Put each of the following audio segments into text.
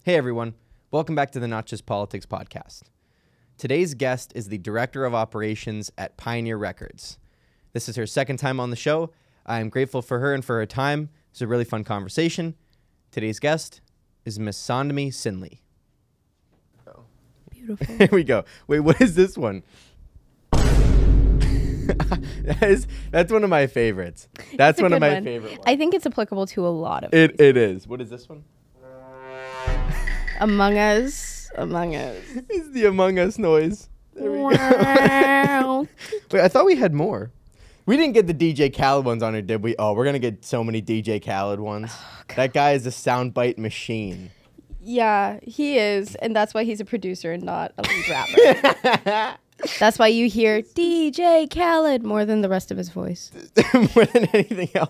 Hey everyone, welcome back to the Not Just Politics podcast. Today's guest is the Director of Operations at Pioneer Records. This is her second time on the show. I'm grateful for her and for her time. It's a really fun conversation. Today's guest is Miss Sandami Sinley. Beautiful. Here we go. Wait, what is this one? That's one of my favorites. That's one of my favorite ones. I think it's applicable to a lot of It is. What is this one? Among Us. It's the Among Us noise. There we go. Wow. Wait, I thought we had more. We didn't get the DJ Khaled ones on here, did we? Oh, we're going to get so many DJ Khaled ones. That guy is a soundbite machine. Yeah, he is. And that's why he's a producer and not a lead rapper. That's why you hear DJ Khaled more than the rest of his voice. More than anything else.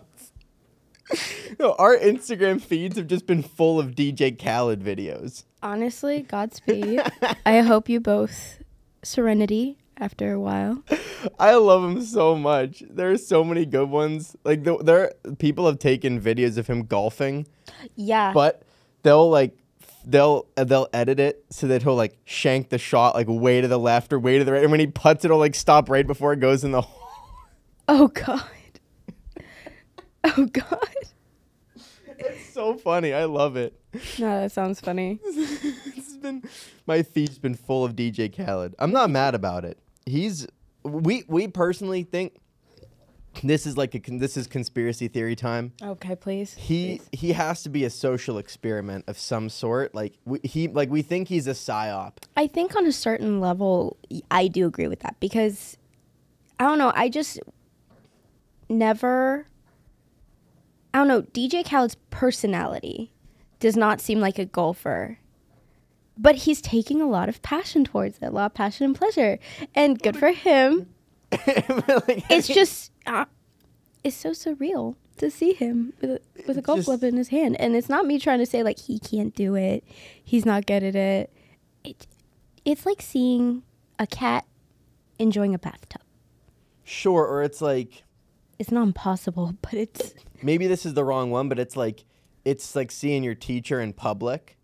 No, our Instagram feeds have just been full of DJ Khaled videos. Honestly, Godspeed. I hope you both serenity after a while. I love him so much. There are so many good ones. Like people have taken videos of him golfing. Yeah. But they'll edit it so that he'll like shank the shot like way to the left or way to the right, and when he putts it'll like stop right before it goes in the hole. Oh God. Oh God. It's so funny. I love it. No, that sounds funny. My feed's been full of DJ Khaled. I'm not mad about it. We personally think this is conspiracy theory time. Okay, please. He has to be a social experiment of some sort. Like we think he's a psyop. I think on a certain level, I do agree with that because I don't know. DJ Khaled's personality does not seem like a golfer, but he's taking a lot of passion towards it, a lot of passion and pleasure, and good for him. It's just, it's so surreal to see him with a golf club in his hand. And it's not me trying to say like he can't do it, he's not good at it. It's like seeing a cat enjoying a bathtub. Sure, or it's like... It's not impossible, but it's... Maybe this is the wrong one, but it's like seeing your teacher in public.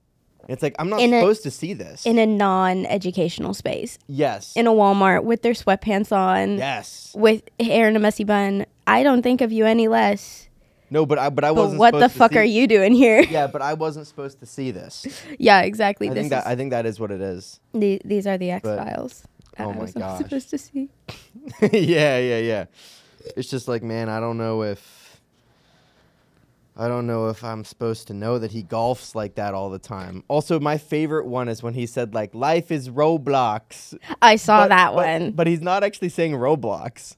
It's like, I'm not supposed to see this. In a non-educational space. Yes. In a Walmart with their sweatpants on. Yes. With hair in a messy bun. I don't think of you any less. No, but I wasn't. But what the fuck are you doing here? Yeah, but I wasn't supposed to see this. Yeah, exactly. I think that is what it is. These are the X-Files. Oh my gosh. I was supposed to see. Yeah. It's just like, man, I don't know if I'm supposed to know that he golfs like that all the time. Also, my favorite one is when he said, like, life is Roblox. I saw that one. But he's not actually saying Roblox.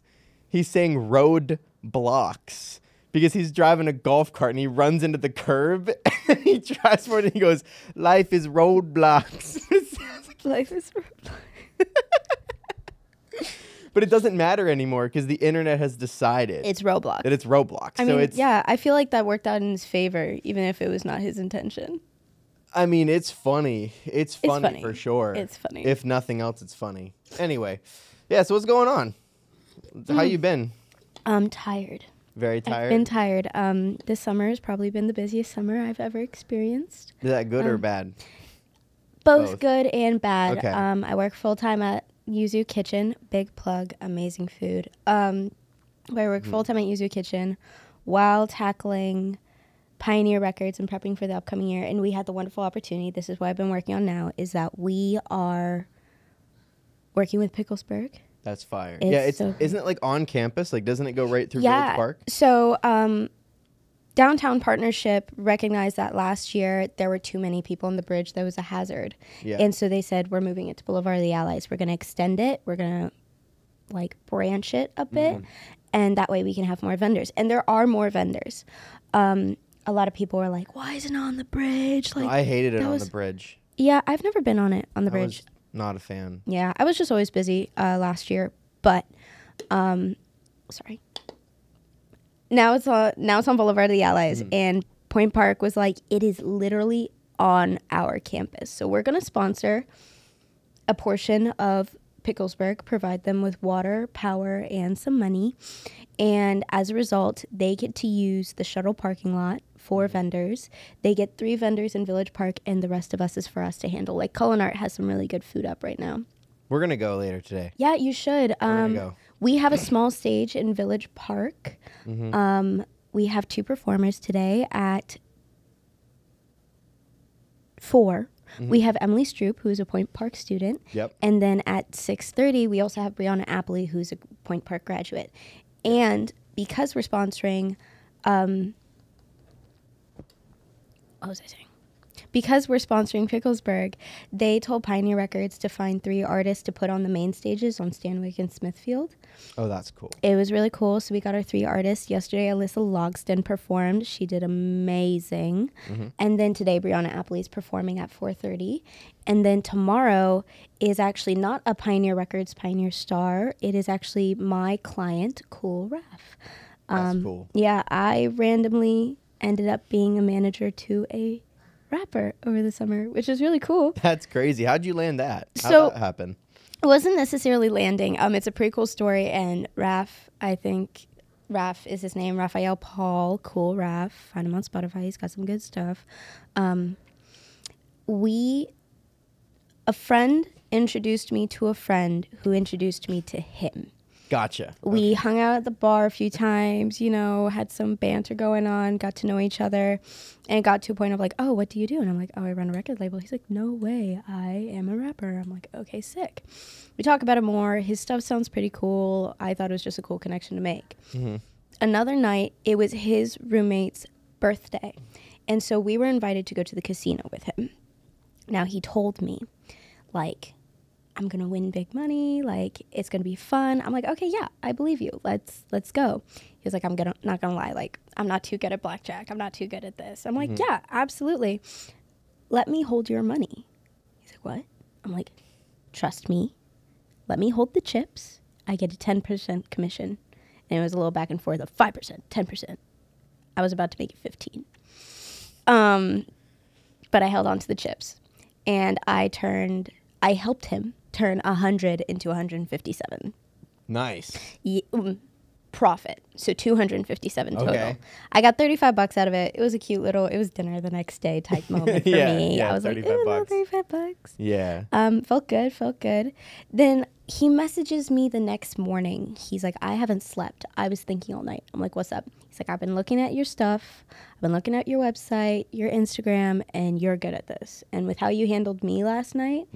He's saying road blocks. Because he's driving a golf cart and he runs into the curb and he tries for it and he goes, life is roadblocks. Life is Roblox. But it doesn't matter anymore because the internet has decided it's Roblox. That it's Roblox. I mean, yeah, I feel like that worked out in his favor, even if it was not his intention. I mean, it's funny. It's funny for sure. It's funny. If nothing else, it's funny. Anyway, yeah. So what's going on? How you been? I'm tired. Very tired. I've been tired. This summer has probably been the busiest summer I've ever experienced. Is that good or bad? Both good and bad. Okay. I work full time at Yuzu Kitchen, big plug, amazing food. I work full time at Yuzu Kitchen while tackling Pioneer Records and prepping for the upcoming year. And we had the wonderful opportunity, this is what I've been working on now, is that we are working with Picklesburg. That's fire. So isn't it like on campus? Like, doesn't it go right through Village Park? So Downtown Partnership recognized that last year there were too many people on the bridge. That was a hazard. Yeah. And so they said, we're moving it to Boulevard of the Allies. We're going to extend it. We're going to like branch it a bit. And that way we can have more vendors. And there are more vendors. A lot of people were like, why isn't it on the bridge? Like, I hated it on the bridge. Yeah, I've never been on it on the bridge. Not a fan. Yeah, I was just always busy last year. But, sorry. Now it's on Boulevard of the Allies, and Point Park was like, it is literally on our campus. So we're going to sponsor a portion of Picklesburg, provide them with water, power, and some money. And as a result, they get to use the shuttle parking lot 4 vendors. They get 3 vendors in Village Park, and the rest of us is for us to handle. Like, Culinart has some really good food up right now. We're going to go later today. Yeah, you should. We're going to go. We have a small stage in Village Park. We have 2 performers today at 4. We have Emily Stroop, who is a Point Park student. Yep. And then at 6:30, we also have Brianna Appley, who's a Point Park graduate. And because we're sponsoring, what was I saying? Because we're sponsoring Picklesburg, they told Pioneer Records to find 3 artists to put on the main stages on Stanwyck and Smithfield. Oh, that's cool. It was really cool. So we got our 3 artists. Yesterday, Alyssa Logston performed. She did amazing. And then today, Brianna Appley is performing at 4:30. And then tomorrow is actually not a Pioneer Records Pioneer Star. It is actually my client, Cool Ref. That's cool. Yeah, I randomly ended up being a manager to a rapper over the summer, which is really cool. That's crazy. How'd you land that? How'd So- that happen? It wasn't necessarily landing. It's a pretty cool story, and Raf is his name, Raphael Paul, Cool Raf. Find him on Spotify. He's got some good stuff. A friend introduced me to a friend who introduced me to him. Gotcha. We hung out at the bar a few times, had some banter going on, got to know each other, and it got to a point of like, oh, what do you do? And I'm like, oh, I run a record label. He's like, no way, I am a rapper. I'm like, okay, sick. We talk about it more. His stuff sounds pretty cool. I thought it was just a cool connection to make. Another night, it was his roommate's birthday, and so we were invited to go to the casino with him. Now, he told me, like, I'm going to win big money. Like, it's going to be fun. I'm like, okay, yeah, I believe you. Let's go. He was like, not going to lie. Like, I'm not too good at blackjack. I'm not too good at this. I'm like, yeah, absolutely. Let me hold your money. He's like, what? I'm like, trust me. Let me hold the chips. I get a 10% commission. And it was a little back and forth of 5%, 10%. I was about to make it 15. But I held on to the chips. And I helped him turn 100 into 157. Nice. Profit. So 257 total. Okay. I got $35 out of it. It was a cute little, it was dinner the next day type moment for me. Yeah, I was like, $35. $35. Yeah. Felt good. Then he messages me the next morning. He's like, I haven't slept. I was thinking all night. I'm like, what's up? He's like, I've been looking at your stuff. I've been looking at your website, your Instagram, and you're good at this. And with how you handled me last night,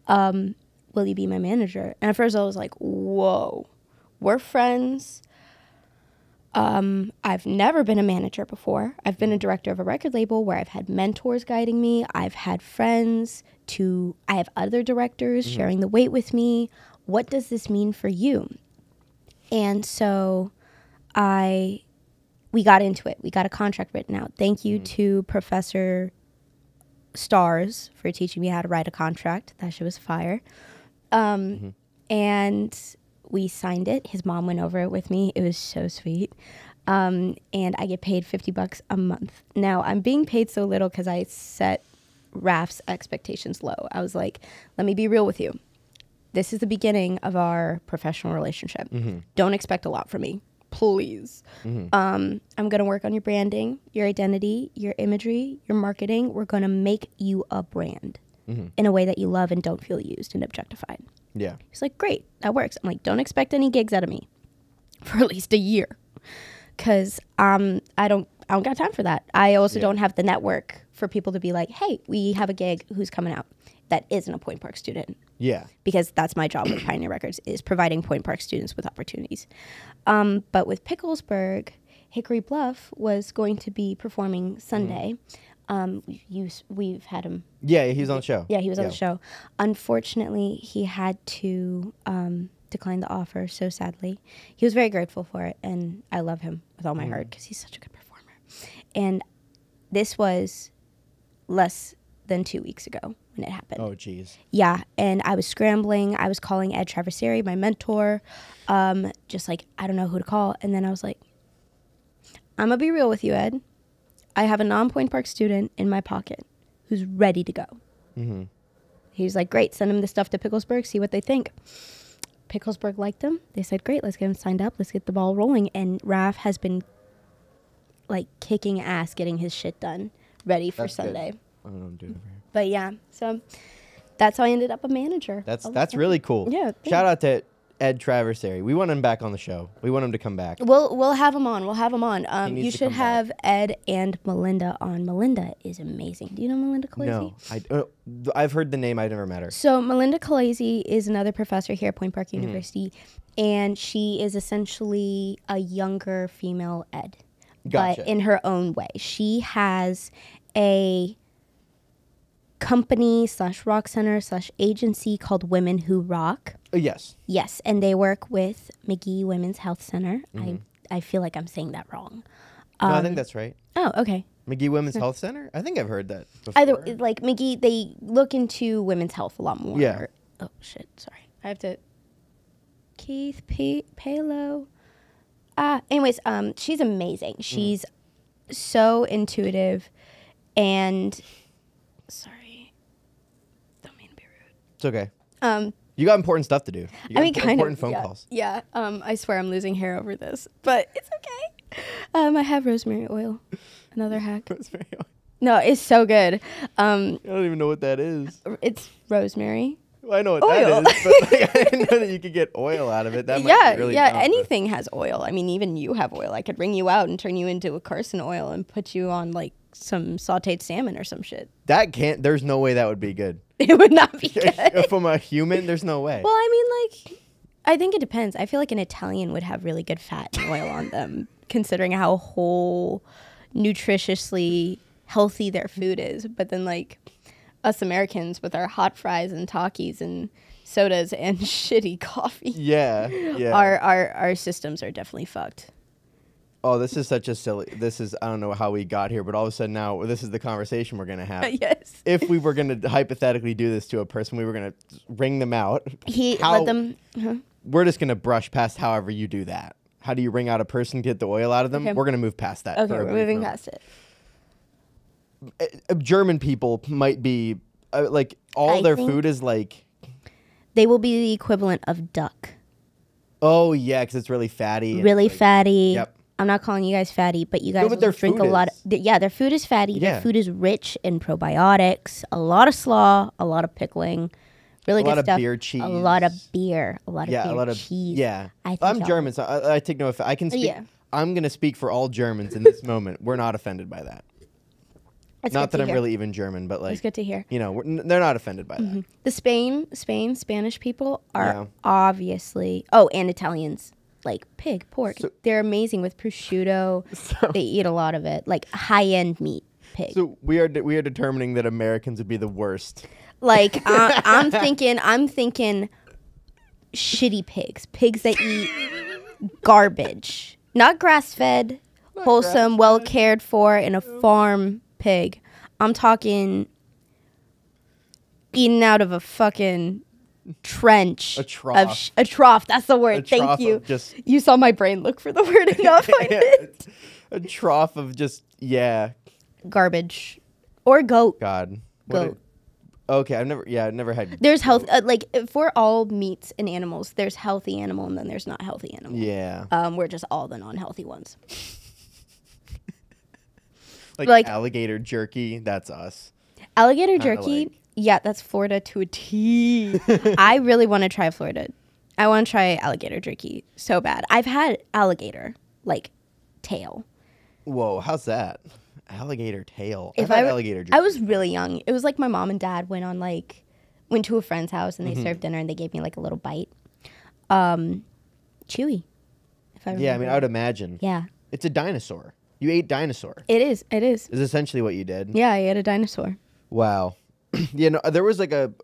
will you be my manager? And at first I was like, whoa, we're friends. I've never been a manager before. I've been a director of a record label where I've had mentors guiding me. I've had friends I have other directors sharing the weight with me. What does this mean for you? And so we got into it. We got a contract written out. Thank you to Professor Stars for teaching me how to write a contract. That shit was fire. And we signed it. His mom went over it with me. It was so sweet. And I get paid $50 a month. Now, I'm being paid so little because I set Raf's expectations low. I was like, let me be real with you. This is the beginning of our professional relationship. Don't expect a lot from me, please. I'm going to work on your branding, your identity, your imagery, your marketing. We're going to make you a brand in a way that you love and don't feel used and objectified. Yeah. He's like, great, that works. I'm like, don't expect any gigs out of me for at least a year, because I don't got time for that. I also don't have the network for people to be like, hey, we have a gig, who's coming out that isn't a Point Park student. Yeah. Because that's my job with Pioneer Records, is providing Point Park students with opportunities. But with Picklesburg, Hickory Bluff was going to be performing Sunday. We've had him. Yeah, he was on the show. Yeah, he was on the show. Unfortunately, he had to decline the offer, so sadly. He was very grateful for it, and I love him with all my heart because he's such a good performer. And this was less than 2 weeks ago when it happened. Oh, geez. Yeah, and I was scrambling. I was calling Ed Traversary, my mentor, just like, I don't know who to call. And then I was like, I'm going to be real with you, Ed. I have a non-Point Park student in my pocket who's ready to go. He was like, great, send him the stuff to Picklesburg, see what they think. Picklesburg liked him. They said, great, let's get him signed up. Let's get the ball rolling. And Raf has been like kicking ass, getting his shit done, ready for That's good. Sunday. I don't know what I'm doing over here. But yeah, so that's how I ended up a manager. That's really cool. Yeah. Shout out to Ed Traversary. We want him back on the show. We want him to come back. We'll have him on. He needs You to should come have Ed and Melinda on. Melinda is amazing. Do you know Melinda Khaleesi? No, I've heard the name. I've never met her. So Melinda Khaleesi is another professor here at Point Park University, and she is essentially a younger female Ed, Gotcha. but in her own way. She has a company / rock center / agency called Women Who Rock. Yes. Yes, and they work with McGee Women's Health Center. I feel like I'm saying that wrong. No, I think that's right. Oh, okay. McGee Women's Health Center? I think I've heard that before. Either like McGee, they look into women's health a lot more. Yeah. Oh shit! Sorry, I have to. Keith Palo. Anyways, she's amazing. She's so intuitive, and sorry, don't mean to be rude. It's okay. You got important stuff to do. You got important phone calls. Yeah. I swear I'm losing hair over this, but it's okay. I have rosemary oil. Another hack. Rosemary oil. No, it's so good. I don't even know what that is. It's rosemary. Well, I know what Oil. that is, but like, I didn't know that you could get oil out of it. That might be really dumb, anything has oil. I mean, even you have oil. I could wring you out and turn you into a Carson oil and put you on like some sauteed salmon or some shit. There's no way that would be good. It would not be good. From a human, there's no way. Well, I mean, like, I think it depends. I feel like an Italian would have really good fat and oil on them, considering how whole, nutritiously healthy their food is. But then, like, us Americans with our hot fries and Takis and sodas and shitty coffee. Yeah. Our systems are definitely fucked. Oh, this is such a silly. I don't know how we got here, but all of a sudden now this is the conversation we're going to have. Yes. If we were going to hypothetically do this to a person, we were going to ring them out. Let them. We're just going to brush past however you do that. How do you ring out a person, get the oil out of them? Okay. We're going to move past that. Okay, we're moving past it. German people might be, like, all their food is like... They will be the equivalent of duck. Oh, yeah, because it's really fatty. Really fatty. Yep. I'm not calling you guys fatty, but you guys but their drink a food lot. Their food is fatty. Yeah. Their food is rich in probiotics, a lot of slaw, a lot of pickling, really good stuff. A lot of beer cheese. A lot of beer, a lot of cheese. Yeah. I I'm German, so I take no offense. I can speak. I'm going to speak for all Germans in this moment. We're not offended by that. Not that I'm really even German, but like... It's good to hear. You know, they're not offended by that. The Spanish people are obviously... Oh, and Italians. Like pig, pork. So, they're amazing with prosciutto. They eat a lot of it. Like high-end meat, pig. So we are determining that Americans would be the worst. Like I'm thinking shitty pigs that eat garbage. Not grass-fed, wholesome, well cared for in a farm pig. I'm talking eaten out of a fucking trench. A trough. A trough. That's the word. Thank you. You saw my brain look for the word and not find it. A trough of just, garbage. Or goat. God. Goat. Okay, I've never had. There's health, like for all meats and animals, there's healthy animal and then there's not healthy animal. Yeah. We're just all the non-healthy ones. like alligator jerky, that's us. Alligator jerky, yeah, that's Florida to a T. I really want to try Florida. I want to try alligator jerky so bad. I've had alligator, like, tail. Whoa, how's that? Alligator tail. I've had alligator jerky. I was really young. It was like my mom and dad went to a friend's house and they served dinner and they gave me like a little bite. Chewy. If I remember. Yeah, I mean, I would imagine. Yeah. It's a dinosaur. You ate dinosaur. It is. Is essentially what you did. Yeah, I ate a dinosaur. Wow. There was again,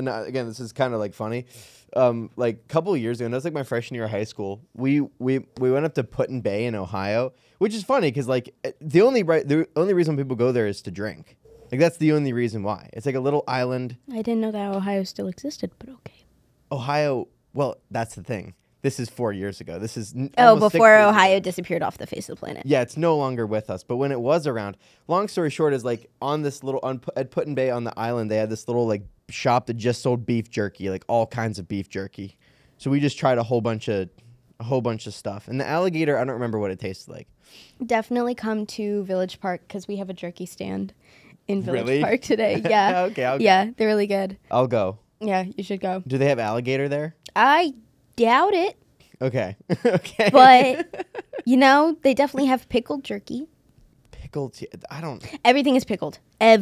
this is kind of like funny. Like a couple of years ago, and that was like my freshman year of high school. We went up to Put-in-Bay in Ohio, which is funny because like the only reason people go there is to drink. Like that's the only reason why. It's like a little island. I didn't know that Ohio still existed, but okay. Ohio, well, that's the thing. This is 4 years ago. This is before Ohio disappeared off the face of the planet. Yeah, it's no longer with us. But when it was around, long story short is like at Put-in-Bay on the island, they had this little like shop that just sold beef jerky, like all kinds of beef jerky. So we just tried a whole bunch of stuff. And the alligator, I don't remember what it tasted like. Definitely come to Village Park because we have a jerky stand in Village Really? Park today. Yeah. Okay, I'll go. Yeah, they're really good. I'll go. Yeah, you should go. Do they have alligator there? I doubt it, Okay. Okay. but they definitely have pickled jerky. Pickled. I don't. Everything is pickled. A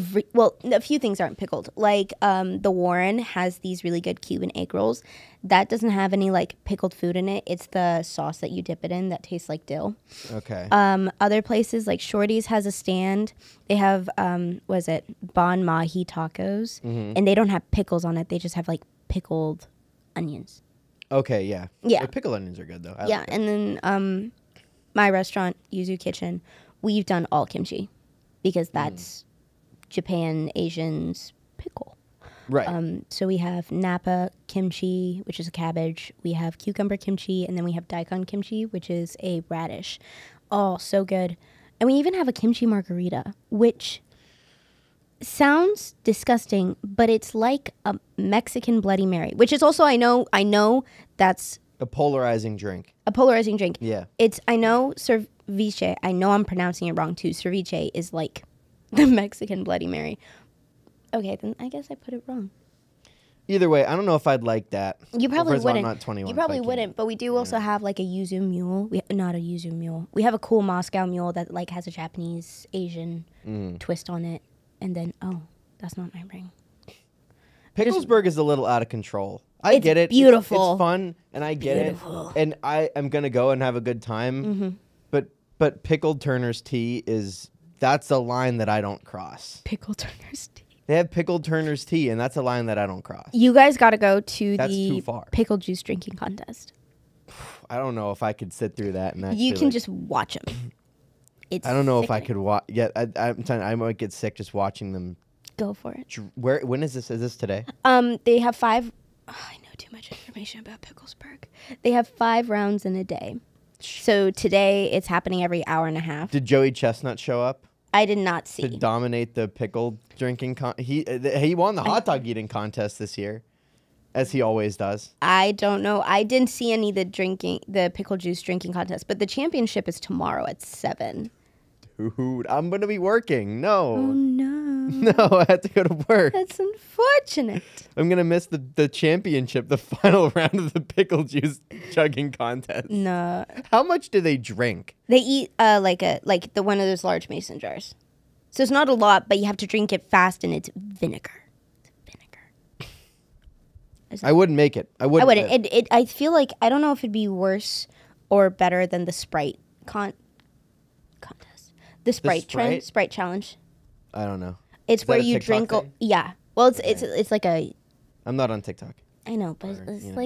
few things aren't pickled. Like the Warren has these really good Cuban egg rolls. That doesn't have any like pickled food in it. It's the sauce that you dip it in that tastes like dill. Okay. Other places like Shorty's has a stand. They have Bon Mahi tacos, and they don't have pickles on it. They just have like pickled onions. Okay. Yeah. Yeah. The pickled onions are good though. I Yeah, like that. and then my restaurant Yuzu Kitchen, we've done all kimchi because that's Japan Asians pickle. Right. So we have Napa kimchi, which is a cabbage. We have cucumber kimchi, and then we have daikon kimchi, which is a radish. Oh, so good. And we even have a kimchi margarita, which sounds disgusting, but it's like a Mexican Bloody Mary, which is also I know that's A polarizing drink. a polarizing drink. Yeah. I know ceviche. I know I'm pronouncing it wrong too. Ceviche is like the Mexican Bloody Mary. Okay, then I guess I put it wrong. Either way, I don't know if I'd like that. You probably First of all, I'm wouldn't. not 21. You if probably I can't. wouldn't, but we do also have like a yuzu mule. Not a yuzu mule. We have a cool Moscow mule that like has a Japanese Asian twist on it. And then that's not my ring. Picklesburg is a little out of control. I It's get it. beautiful. It's fun, and I get it. And I am gonna go and have a good time. But pickled Turner's tea that's a line that I don't cross. Pickle Turner's tea. They have pickled Turner's tea, and that's a line that I don't cross. You guys got to go to That's the too far. pickle juice drinking contest. I don't know if I could sit through that. And actually, You can just watch them. I don't know if I could watch. Yeah, I'm telling you, I might get sick just watching them. Go for it. When is this? Is this today? They have 5. I know too much information about Picklesburg. They have 5 rounds in a day. So today it's happening every hour and a half. Did Joey Chestnut show up I did not see. to dominate the pickle drinking? He won the hot dog eating contest this year, as he always does. I don't know. I didn't see any of the pickle juice drinking contest, but the championship is tomorrow at 7. Dude, I'm gonna be working. No. Oh no. No, I have to go to work. That's unfortunate. I'm gonna miss the championship, the final round of the pickle juice chugging contest. No. How much do they drink? They eat like the one of those large mason jars. So it's not a lot, but you have to drink it fast and it's vinegar. It's vinegar. I wouldn't make it. I wouldn't. I feel like I don't know if it'd be worse or better than the Sprite contest. The Sprite challenge. I don't know. It's Is where that a you TikTok drink. thing? Yeah. Well, it's like a. I'm not on TikTok. I know, but Or, it's you know.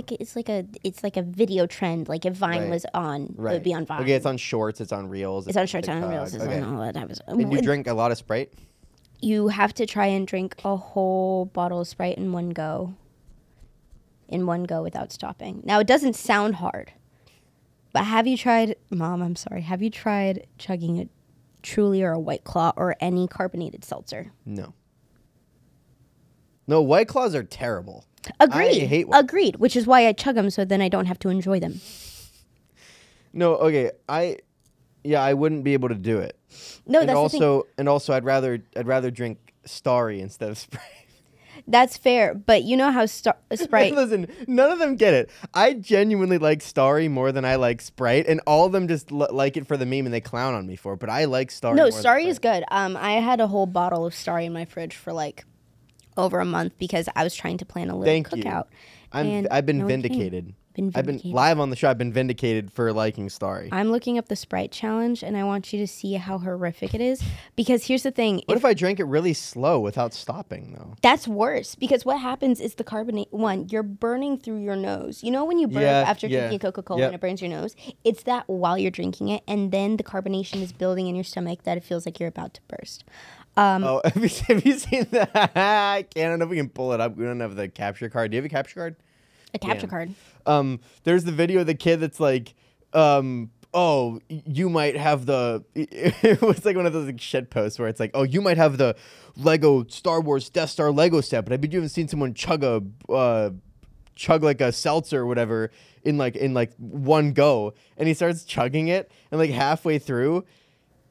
like a video trend. Like if Vine Right. was on, it Right. would be on Vine. Okay, it's on Shorts. It's on Reels. It's on Shorts, on TikTok. Reels, it's Okay. on all that type of stuff. And you drink a lot of Sprite? You have to try and drink a whole bottle of Sprite in one go. Without stopping. Now it doesn't sound hard, but have you tried, Mom? I'm sorry. Have you tried chugging a Truly or a White Claw or any carbonated seltzer? No. No, White Claws are terrible. Agreed. I hate Agreed. Which is why I chug them so then I don't have to enjoy them. No, okay. I wouldn't be able to do it. No, and that's the thing. also I'd rather drink Starry instead of Sprite. That's fair, but you know how Sprite. Listen, none of them get it. I genuinely like Starry more than I like Sprite, and all of them just like it for the meme and they clown on me for it. But I like Starry. No, more than Starry is Sprite. good. I had a whole bottle of Starry in my fridge for like over a month because I was trying to plan a little Thank you. cookout. and I've been no one came. vindicated. Been I've been vindicated. live on the show. I've been vindicated for liking Starry. I'm looking up the Sprite challenge, and I want you to see how horrific it is. Because here's the thing: What if I drank it really slow without stopping though? that's worse. Because what happens is the carbonate you're burning through your nose. You know when you burn Yeah, after yeah. drinking Coca-Cola Yep. and it burns your nose? It's that while you're drinking it, and then the carbonation is building in your stomach that it feels like you're about to burst. Oh, have you seen that? I don't know if we can pull it up. We don't have the capture card. Do you have a capture card? A capture Damn. card. There's the video of the kid that's like, oh, you might have the. It was like one of those like, shit posts where it's like, oh, you might have the Lego Star Wars Death Star Lego set, but I bet you haven't seen someone chug a chug like a seltzer or whatever in like one go, and he starts chugging it, and like halfway through,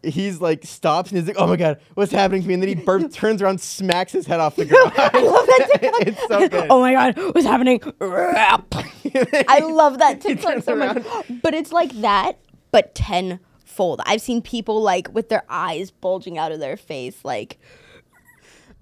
he's like stops and he's like, "Oh my god, what's happening to me?" And then he turns around, smacks his head off the ground. I love that TikTok. It's so good. Oh my god, what's happening? I love that TikTok so much. But it's like that, but tenfold. I've seen people like with their eyes bulging out of their face, like.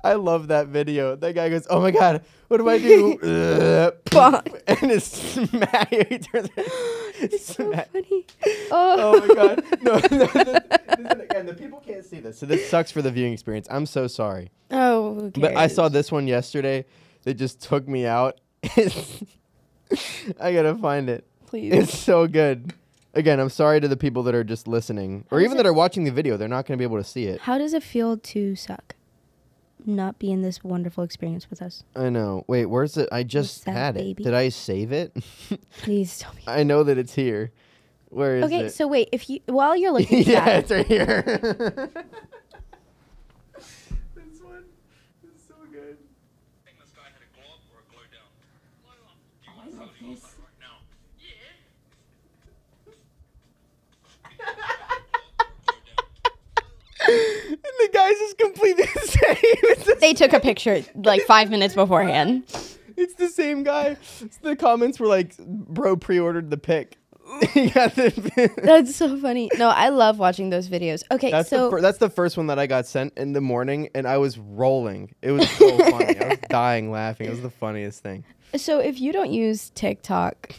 I love that video. That guy goes, "Oh my god, what do I do?" And it's smack. It's so funny. Oh my god. No, again, the people can't see this, so this sucks for the viewing experience. I'm so sorry. Oh, who cares? But I saw this one yesterday that just took me out. I gotta find it. Please. It's so good. Again, I'm sorry to the people that are just listening, or even that are watching the video. They're not gonna be able to see it. How does it feel to suck? Not be in this wonderful experience with us. I know. Wait, where's it? I just had it. Baby? Did I save it? Please tell me. I know that it's here. Where is it? Okay, so wait, if you while you're looking at yeah, that, it's right here. This one is so good. I think this guy had a glow up or a glow down. Glow up. Do you want to this right now? And the guy's just completely the same. they took a picture like 5 minutes beforehand. It's the same guy. The comments were like, "Bro pre-ordered the pic." He got the That's so funny. No, I love watching those videos. Okay, that's so that's the first one that I got sent in the morning, and I was rolling. It was so funny. I was dying laughing. It was the funniest thing. so if you don't use TikTok,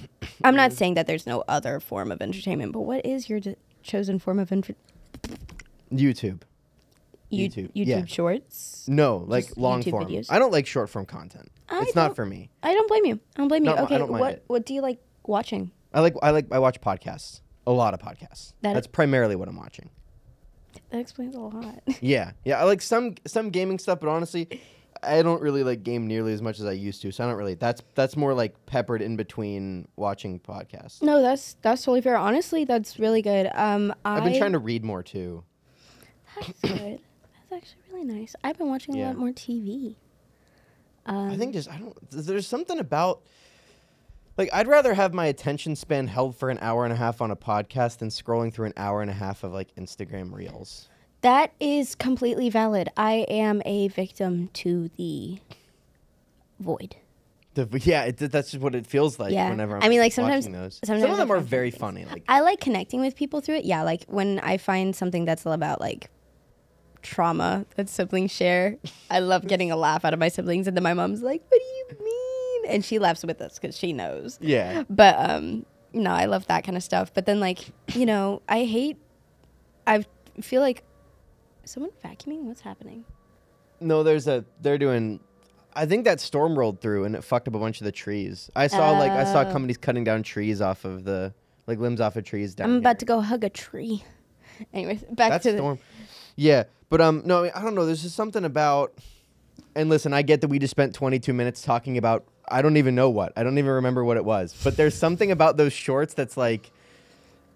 I'm not saying that there's no other form of entertainment, but what is your chosen form of YouTube. YouTube Yeah. Shorts? No, like Just long YouTube form. videos? I don't like short form content. It's not for me. I don't blame you. I don't blame you. No, I Okay, don't mind it. what do you like watching? I watch podcasts. A lot of podcasts. That's primarily what I'm watching. That explains a lot. Yeah. I like some gaming stuff, but honestly, I don't really like game nearly as much as I used to. So I don't really. That's more like peppered in between watching podcasts. No, that's totally fair. Honestly, that's really good. I've been trying to read more too. That's good. That's actually really nice. I've been watching a lot more TV. I think there's something about, like, I'd rather have my attention span held for an hour and a half on a podcast than scrolling through an hour and a half of like Instagram reels. That is completely valid. I am a victim to the void. That's just what it feels like whenever I'm like sometimes watching those. sometimes Some of them I are find very things. funny. Like I like connecting with people through it. Yeah, like when I find something that's about like trauma that siblings share, I love getting a laugh out of my siblings, and then my mom's like, "What do you mean?" And she laughs with us because she knows. Yeah. But no, I love that kind of stuff. But then like I feel like someone vacuuming. What's happening? No, they're doing. I think that storm rolled through and it fucked up a bunch of the trees. I saw companies cutting down trees off of limbs off of trees down. I'm about to go hug a tree. Anyways, back to storm. Yeah, but no, I don't know. There's just something about. And listen, I get that we just spent 22 minutes talking about. I don't even know what. I don't even remember what it was. But there's something about those shorts that's like.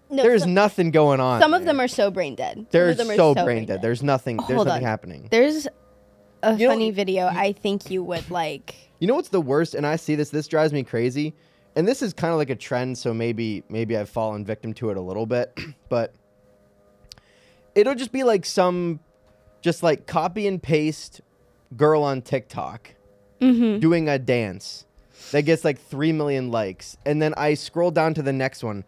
No, there's nothing going on. Some of them are so brain dead. They're so brain dead. There's nothing. There's nothing happening. There's a funny video. I think you would like. You know what's the worst? And I see this. This drives me crazy. And this is kind of like a trend. So maybe I've fallen victim to it a little bit. But it'll just be like just like copy and paste girl on TikTok doing a dance that gets like 3 million likes. And then I scroll down to the next one.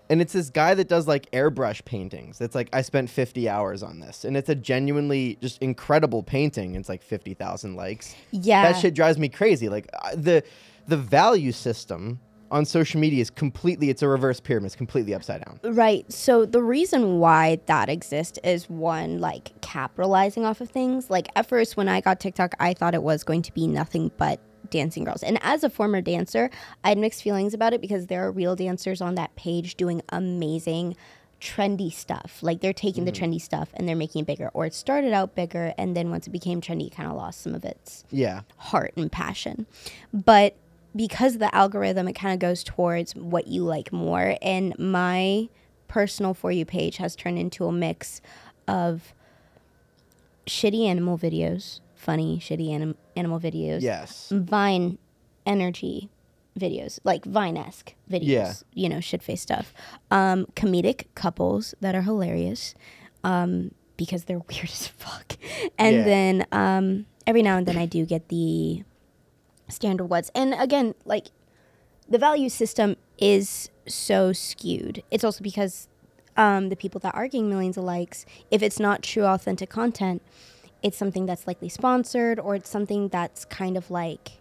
And it's this guy that does like airbrush paintings. It's like, I spent 50 hours on this. And it's a genuinely just incredible painting. It's like 50,000 likes. Yeah. That shit drives me crazy. Like the value system on social media is it's a reverse pyramid. It's completely upside down. Right. So the reason why that exists is one, like capitalizing off of things. Like at first when I got TikTok, I thought it was going to be nothing but dancing girls. And as a former dancer, I had mixed feelings about it because there are real dancers on that page doing amazing trendy stuff. Like they're taking the trendy stuff and they're making it bigger, or it started out bigger and then once it became trendy, it kind of lost some of its heart and passion. But because of the algorithm, it kind of goes towards what you like more. And my personal For You page has turned into a mix of shitty animal videos, funny, shitty animal videos. Yes. Vine energy, videos, like Vine-esque videos, Yeah. you know, shit-faced stuff. Comedic couples that are hilarious because they're weird as fuck. And Yeah. then every now and then I do get the standard ones. And again, like, the value system is so skewed. It's also because the people that are getting millions of likes, if it's not true, authentic content, it's something that's likely sponsored, or it's something that's kind of like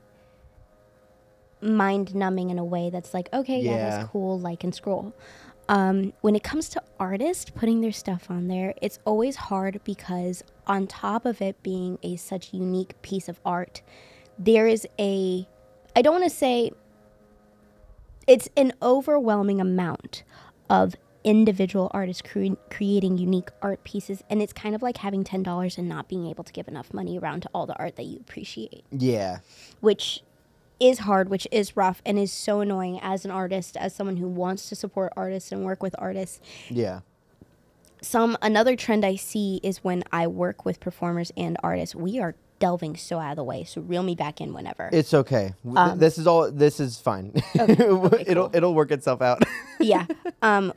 mind-numbing in a way that's like, okay, yeah, Yeah. that's cool, like and scroll. When it comes to artists putting their stuff on there, it's always hard because on top of it being a such unique piece of art, there is I don't want to say, it's an overwhelming amount of individual artists creating unique art pieces, and it's kind of like having $10 and not being able to give enough money around to all the art that you appreciate, Yeah. which is hard, which is rough, and is so annoying as an artist, as someone who wants to support artists and work with artists. Yeah. Another trend I see is when I work with performers and artists, we are delving so out of the way, so reel me back in whenever. It's okay. This is fine. Okay, It'll work itself out. Yeah.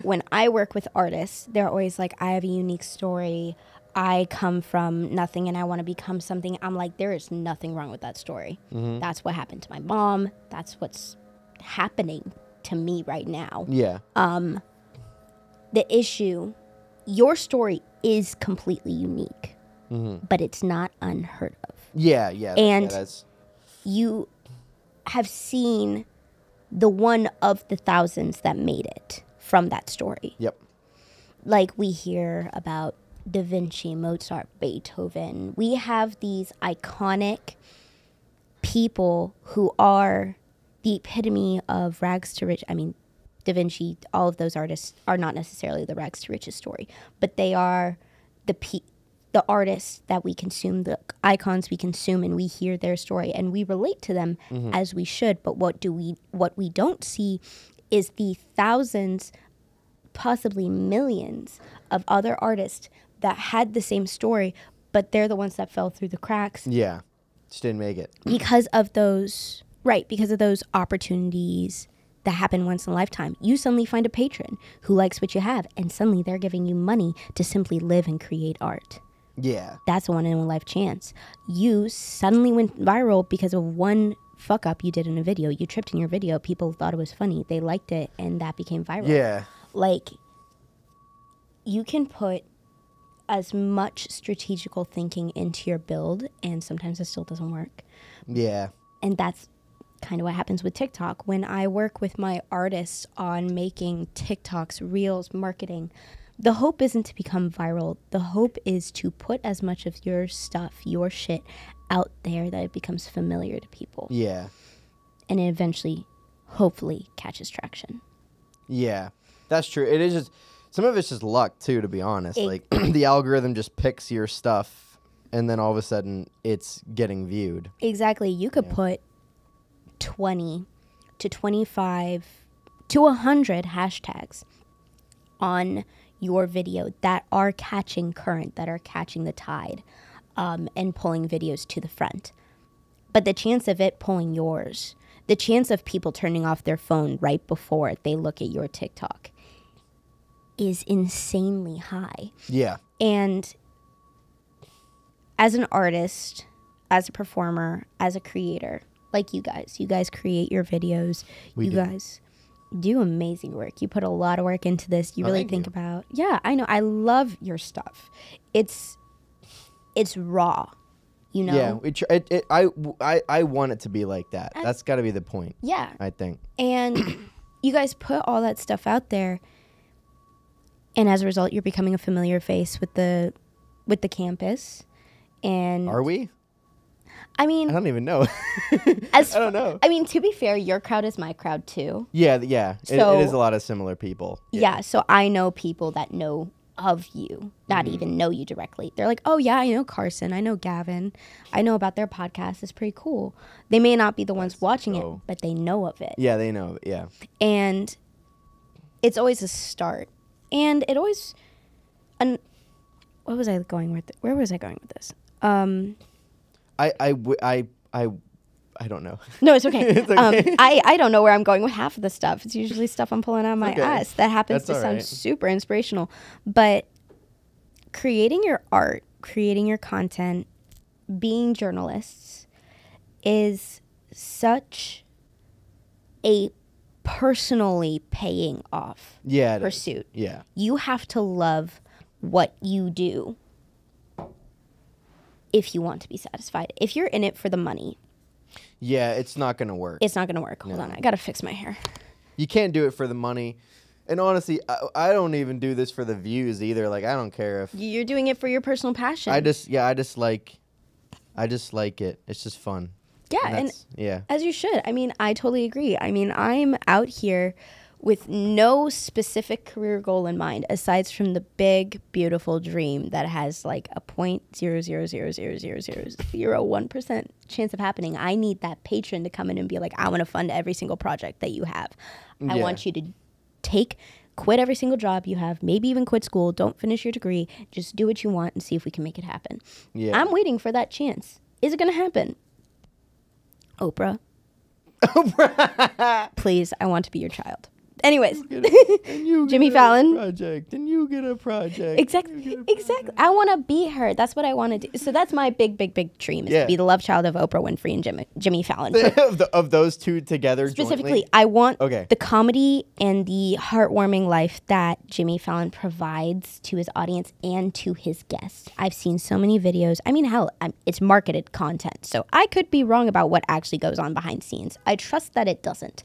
When I work with artists, they're always like, I have a unique story. I come from nothing and I want to become something. I'm like, there is nothing wrong with that story. Mm-hmm. That's what happened to my mom. That's what's happening to me right now. Yeah. The issue, your story is completely unique, but it's not unheard of. Yeah. Yeah. And yeah, that's you have seen the one of the thousands that made it from that story. Yep. Like, we hear about Da Vinci, Mozart, Beethoven. We have these iconic people who are the epitome of rags to rich. I mean, Da Vinci, all of those artists are not necessarily the rags to riches story, but they are the artists that we consume, the icons we consume, and we hear their story and we relate to them as we should. But what we don't see is the thousands, possibly millions of other artists that had the same story, but they're the ones that fell through the cracks yeah. Just didn't make it. because of those opportunities that happen once in a lifetime. You suddenly find a patron who likes what you have, and suddenly they're giving you money to simply live and create art. Yeah. That's a one-in-a-life chance. You suddenly went viral because of one fuck up you did in a video. You tripped in your video. People thought it was funny. They liked it, and that became viral. Yeah. Like, you can put as much strategical thinking into your build, and sometimes it still doesn't work. Yeah. And that's kind of what happens with TikTok. When I work with my artists on making TikToks, reels, marketing, the hope isn't to become viral. The hope is to put as much of your stuff, your shit, out there that it becomes familiar to people. Yeah. And it eventually, hopefully, catches traction. Yeah. That's true. It is just, some of it's just luck too, to be honest. Like, the algorithm just picks your stuff, and then all of a sudden it's getting viewed. Exactly. You could put 20 to 25 to 100 hashtags on your video that are catching current, that are catching the tide, and pulling videos to the front. But the chance of it pulling yours, the chance of people turning off their phone right before they look at your TikTok is insanely high. Yeah. And as an artist, as a performer, as a creator, like you guys create your videos. We do. Guys do amazing work. You put a lot of work into this. You really thank think you. about, yeah, I know. I love your stuff. It's raw, you know? Yeah. I want it to be like that. That's got to be the point. Yeah. I think. And you guys put all that stuff out there, and as a result, you're becoming a familiar face with the campus. And Are we? I I mean, don't even know. I don't know. I mean, to be fair, your crowd is my crowd too. Yeah. Yeah. So- it is a lot of similar people. Yeah, so I know people that know of you, not even know you directly. They're like, oh yeah, I know Carson, I know Gavin, I know about their podcast. It's pretty cool. They may not be the ones watching it, dope. but they know of it. Yeah. They know. Yeah. And it's always a start. And it always, where was I going with this? I I don't know. No, it's okay. It's okay. I don't know where I'm going with half of the stuff. It's usually stuff I'm pulling out of my Okay. ass. That happens That's to sound alright. super inspirational. But creating your art, creating your content, being journalists is such a personally paying off Yeah. It is. pursuit. Yeah. You have to love what you do if you want to be satisfied. If you're in it for the money, Yeah. It's not gonna work. it's not going to work. Hold on. I got to fix my hair. You can't do it for the money. And honestly, I don't even do this for the views either. Like, I don't care if You're doing it for your personal passion. I just like it. It's just fun. Yeah, and that's- yeah. as you should. I mean, I totally agree. I mean, I'm out here with no specific career goal in mind, aside from the big, beautiful dream that has like a 0.0000001% chance of happening. I need that patron to come in and be like, I want to fund every single project that you have. I Yeah. want you to quit every single job you have, maybe even quit school, don't finish your degree, just do what you want and see if we can make it happen. Yeah. I'm waiting for that chance. Is it going to happen? Oprah. Please, I want to be your child. Anyways, Jimmy Fallon. Project, and you get a project. Exactly. I want to be her. That's what I want to do. So that's my big dream is Yeah. to be the love child of Oprah Winfrey and Jimmy Fallon. of those two together Specifically, jointly? I want Okay. the comedy and the heartwarming life that Jimmy Fallon provides to his audience and to his guests. I've seen so many videos. I mean, hell, it's marketed content. So I could be wrong about what actually goes on behind scenes. I trust that it doesn't.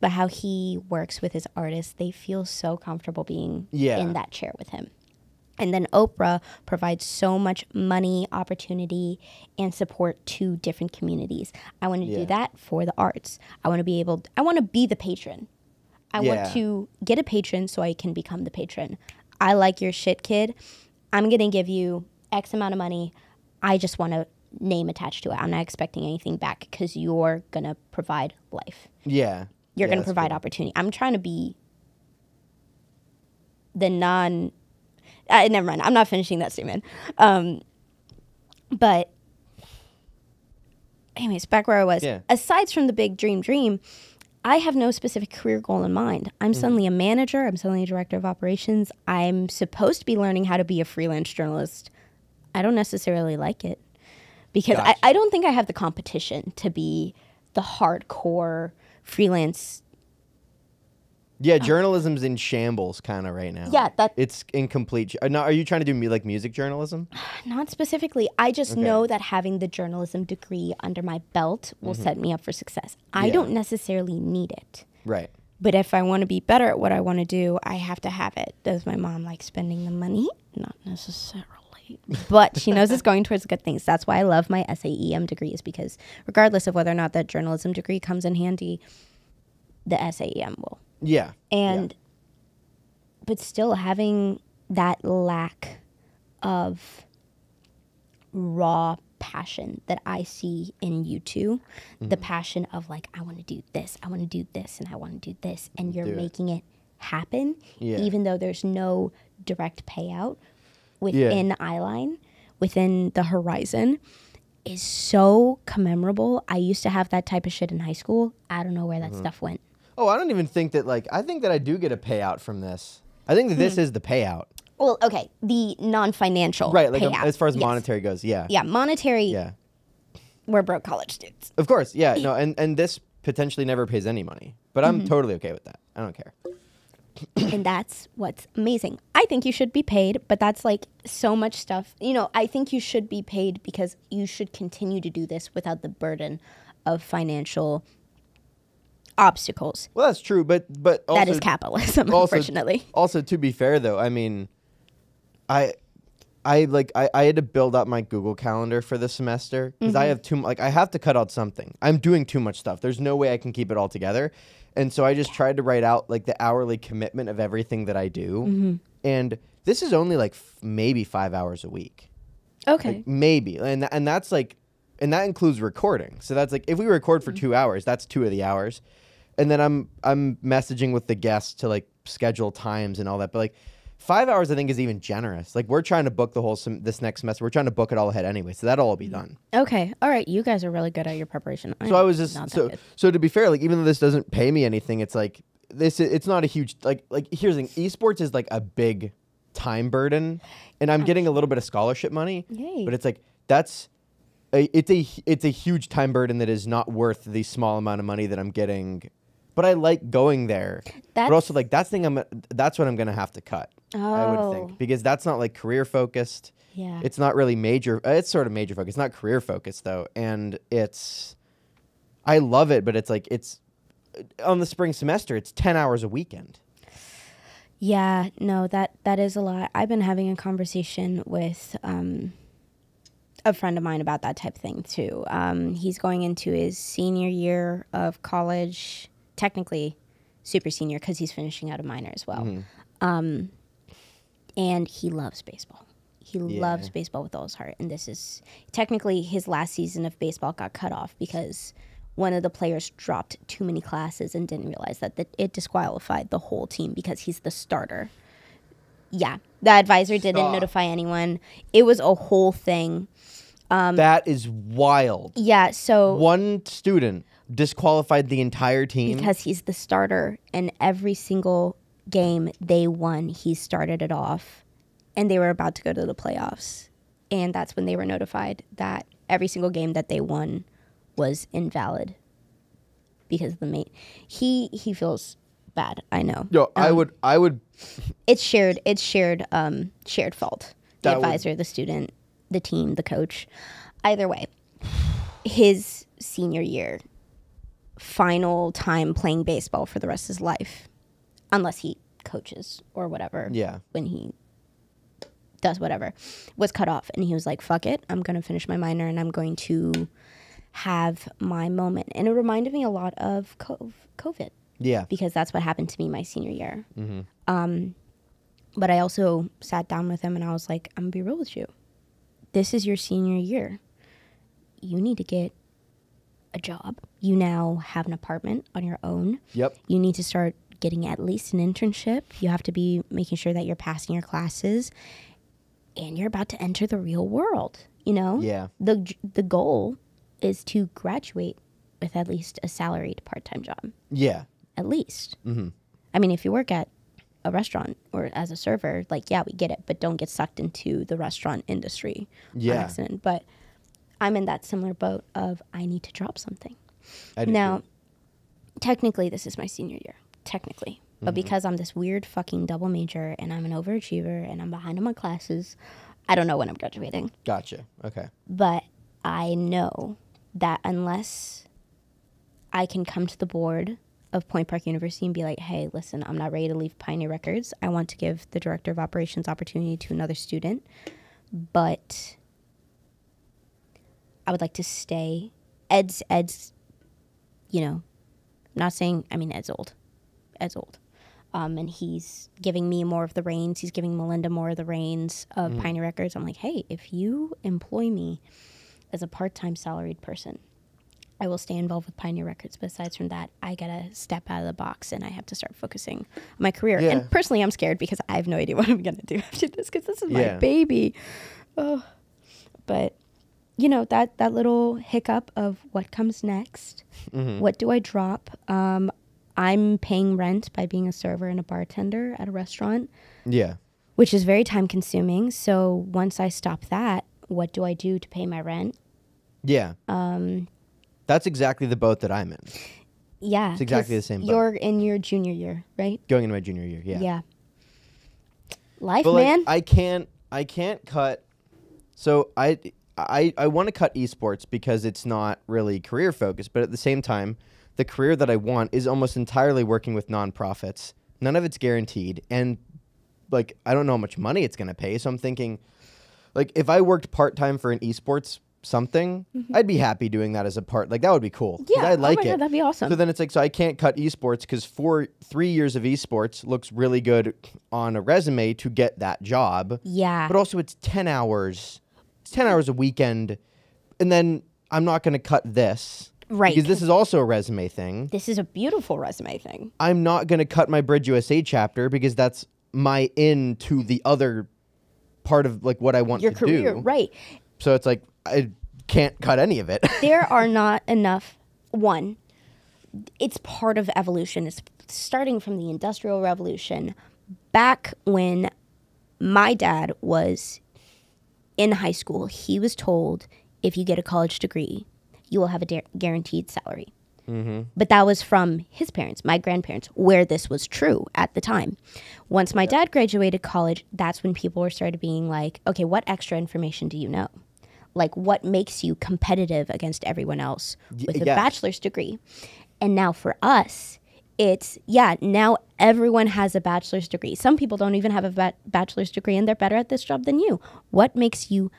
But how he works with his artists, they feel so comfortable being Yeah. in that chair with him. And then Oprah provides so much money, opportunity, and support to different communities. I want to Yeah. do that for the arts. I want to be the patron. I Yeah. want to get a patron so I can become the patron. I like your shit, kid. I'm going to give you X amount of money. I just want a name attached to it. I'm not expecting anything back because you're going to provide life. Yeah. You're Yeah, going to that's provide cool. opportunity. I'm trying to be the never mind. I'm not finishing that statement. But anyways, back where I was. Yeah. Aside from the big dream, I have no specific career goal in mind. I'm suddenly a manager. I'm suddenly a director of operations. I'm supposed to be learning how to be a freelance journalist. I don't necessarily like it because Gotcha. I don't think I have the competition to be the hardcore freelance. Yeah, journalism's in shambles kind of right now. Yeah, it's incomplete. Now, are you trying to do music journalism? Not specifically. I just know that having the journalism degree under my belt will set me up for success. I Yeah. don't necessarily need it. Right. But if I want to be better at what I want to do, I have to have it. Does my mom like spending the money? Not necessarily. But she knows it's going towards good things. That's why I love my SAEM degrees, because regardless of whether or not that journalism degree comes in handy, the SAEM will. Yeah. And but still having that lack of raw passion that I see in you two, the passion of like, I want to do this, I want to do this, and I want to do this, and you're Do it. making it happen, Yeah. even though there's no direct payout within the eyeline, within the horizon, is so commemorable. I used to have that type of shit in high school. I don't know where that stuff went. Oh, I don't even think that, I think that I do get a payout from this. I think that this is the payout. Well, okay, the non-financial Right, like payout. as far as Yes. monetary goes, yeah. Yeah, monetary, Yeah. we're broke college students. Of course, yeah. No, and this potentially never pays any money. But I'm totally okay with that. I don't care. And that's what's amazing. I think you should be paid, but that's like so much stuff. You know, I think you should be paid because you should continue to do this without the burden of financial obstacles. Well, that's true, but also, That is capitalism, unfortunately. Also, to be fair though, I mean, I had to build up my Google Calendar for the semester because I have I have to cut out something. I'm doing too much stuff. There's no way I can keep it all together. And so I just tried to write out like the hourly commitment of everything that I do. And this is only like maybe 5 hours a week. Okay. Like, maybe. And that's like, and that includes recording. So that's like, if we record for 2 hours, that's 2 of the hours. And then I'm messaging with the guests to like schedule times and all that. But like, 5 hours a week is like, that's a lot. And then I'm also, also to be fair though, I mean, I had to cut out something. I'm doing too much stuff. There's no way I can keep it all together. And so I just tried to write out like the hourly commitment of everything that I do. And this is only like maybe 5 hours a week. Like, maybe. And that's like, and that includes recording. So that's like, if we record for 2 hours, that's 2 of the hours. And then I'm messaging with the guests to like schedule times and all that. But like, 5 5 hours I think is even generous. Like we're trying to book the whole this next semester. We're trying to book it all ahead anyway, so that'll all be done. Okay. All right. You guys are really good at your preparation. So I was just so to be fair, like even though this doesn't pay me anything, it's like it's not a huge like here's the thing. Esports is like a big time burden, and I'm getting a little bit of scholarship money. Yay. But it's like it's a huge time burden that is not worth the small amount of money that I'm getting. But I like going there. But also like that's what I'm gonna have to cut. I would think, because that's not like career focused. Yeah. It's not really major. It's sort of major focus. It's not career focused though, and I love it, but it's like it's on the spring semester. It's 10 hours a weekend. Yeah. No, that is a lot. I've been having a conversation with a friend of mine about that type of thing too. He's going into his senior year of college, technically super senior because he's finishing out a minor as well. Mm-hmm. And he loves baseball. He loves baseball with all his heart. And this is technically his last season of baseball got cut off because one of the players dropped too many classes and didn't realize that it disqualified the whole team because he's the starter. Yeah, the advisor didn't notify anyone. It was a whole thing. That is wild. Yeah, so one student disqualified the entire team because he's the starter, and every single game they won, he started it off, and they were about to go to the playoffs, and that's when they were notified that every single game that they won was invalid because of the mate. He feels bad. I know. Yo, I would. It's shared fault. The advisor, the student, the team, the coach. Either way, his senior year, final time playing baseball for the rest of his life, unless he coaches or whatever. Yeah. When he does whatever, was cut off, and he was like, "Fuck it, I'm gonna finish my minor and I'm going to have my moment." And it reminded me a lot of COVID. Yeah. Because that's what happened to me my senior year. Mm-hmm. But I also sat down with him and I was like, I'm gonna be real with you. This is your senior year. You need to get a job. You now have an apartment on your own. Yep. You need to start getting at least an internship. You have to be making sure that you're passing your classes. And you're about to enter the real world, you know? Yeah. The goal is to graduate with at least a salaried part-time job. Yeah. At least. Mm-hmm. I mean, if you work at a restaurant or as a server, like, yeah, we get it, but don't get sucked into the restaurant industry on accident. But I'm in that similar boat of I need to drop something. Now, technically, this is my senior year. Technically. But because I'm this weird fucking double major and I'm an overachiever and I'm behind on my classes, I don't know when I'm graduating. Gotcha. Okay. But I know that unless I can come to the board of Point Park University and be like, hey, listen, I'm not ready to leave Pioneer Records. I want to give the director of operations opportunity to another student, but I would like to stay. Ed's, you know, not saying, I mean, Ed's old. And he's giving me more of the reins. He's giving Melinda more of the reins of Pioneer Records. I'm like, hey, if you employ me as a part-time salaried person, I will stay involved with Pioneer Records. But aside from that, I got to step out of the box and I have to start focusing on my career. Yeah. And personally, I'm scared because I have no idea what I'm going to do after this because this is my baby. Oh. But, you know, that little hiccup of what comes next. Mm-hmm. What do I drop? I'm paying rent by being a server and a bartender at a restaurant. Yeah. Which is very time consuming. So once I stop that, what do I do to pay my rent? Yeah. That's exactly the boat that I'm in. Yeah. It's exactly the same boat. You're in your junior year, right? Going into my junior year, yeah. Yeah. Life, but man. Like, I can't cut. So I want to cut esports because it's not really career focused, but at the same time, the career that I want is almost entirely working with nonprofits. None of it's guaranteed. And, like, I don't know how much money it's going to pay. So I'm thinking, like, if I worked part-time for an esports something, I'd be happy doing that as a part. Like, that would be cool. Yeah. I like oh my it. God, that'd be awesome. So then it's like, so I can't cut esports because 3 years of esports looks really good on a resume to get that job. Yeah. But also it's 10 hours. It's 10 hours a weekend. And then I'm not going to cut this. Right. Because this is also a resume thing. This is a beautiful resume thing. I'm not going to cut my Bridge USA chapter because that's my into the other part of like what I want Your to career, do. right. So it's like I can't cut any of it. There are not enough. One, it's part of evolution. It's starting from the Industrial Revolution. Back when my dad was in high school, he was told, if you get a college degree, you will have a guaranteed salary. But that was from his parents, my grandparents, where this was true at the time. Once my dad graduated college, that's when people were started being like, okay, what extra information do you know? Like, what makes you competitive against everyone else with a bachelor's degree? And now for us, it's, now everyone has a bachelor's degree. Some people don't even have a bachelor's degree, and they're better at this job than you. What makes you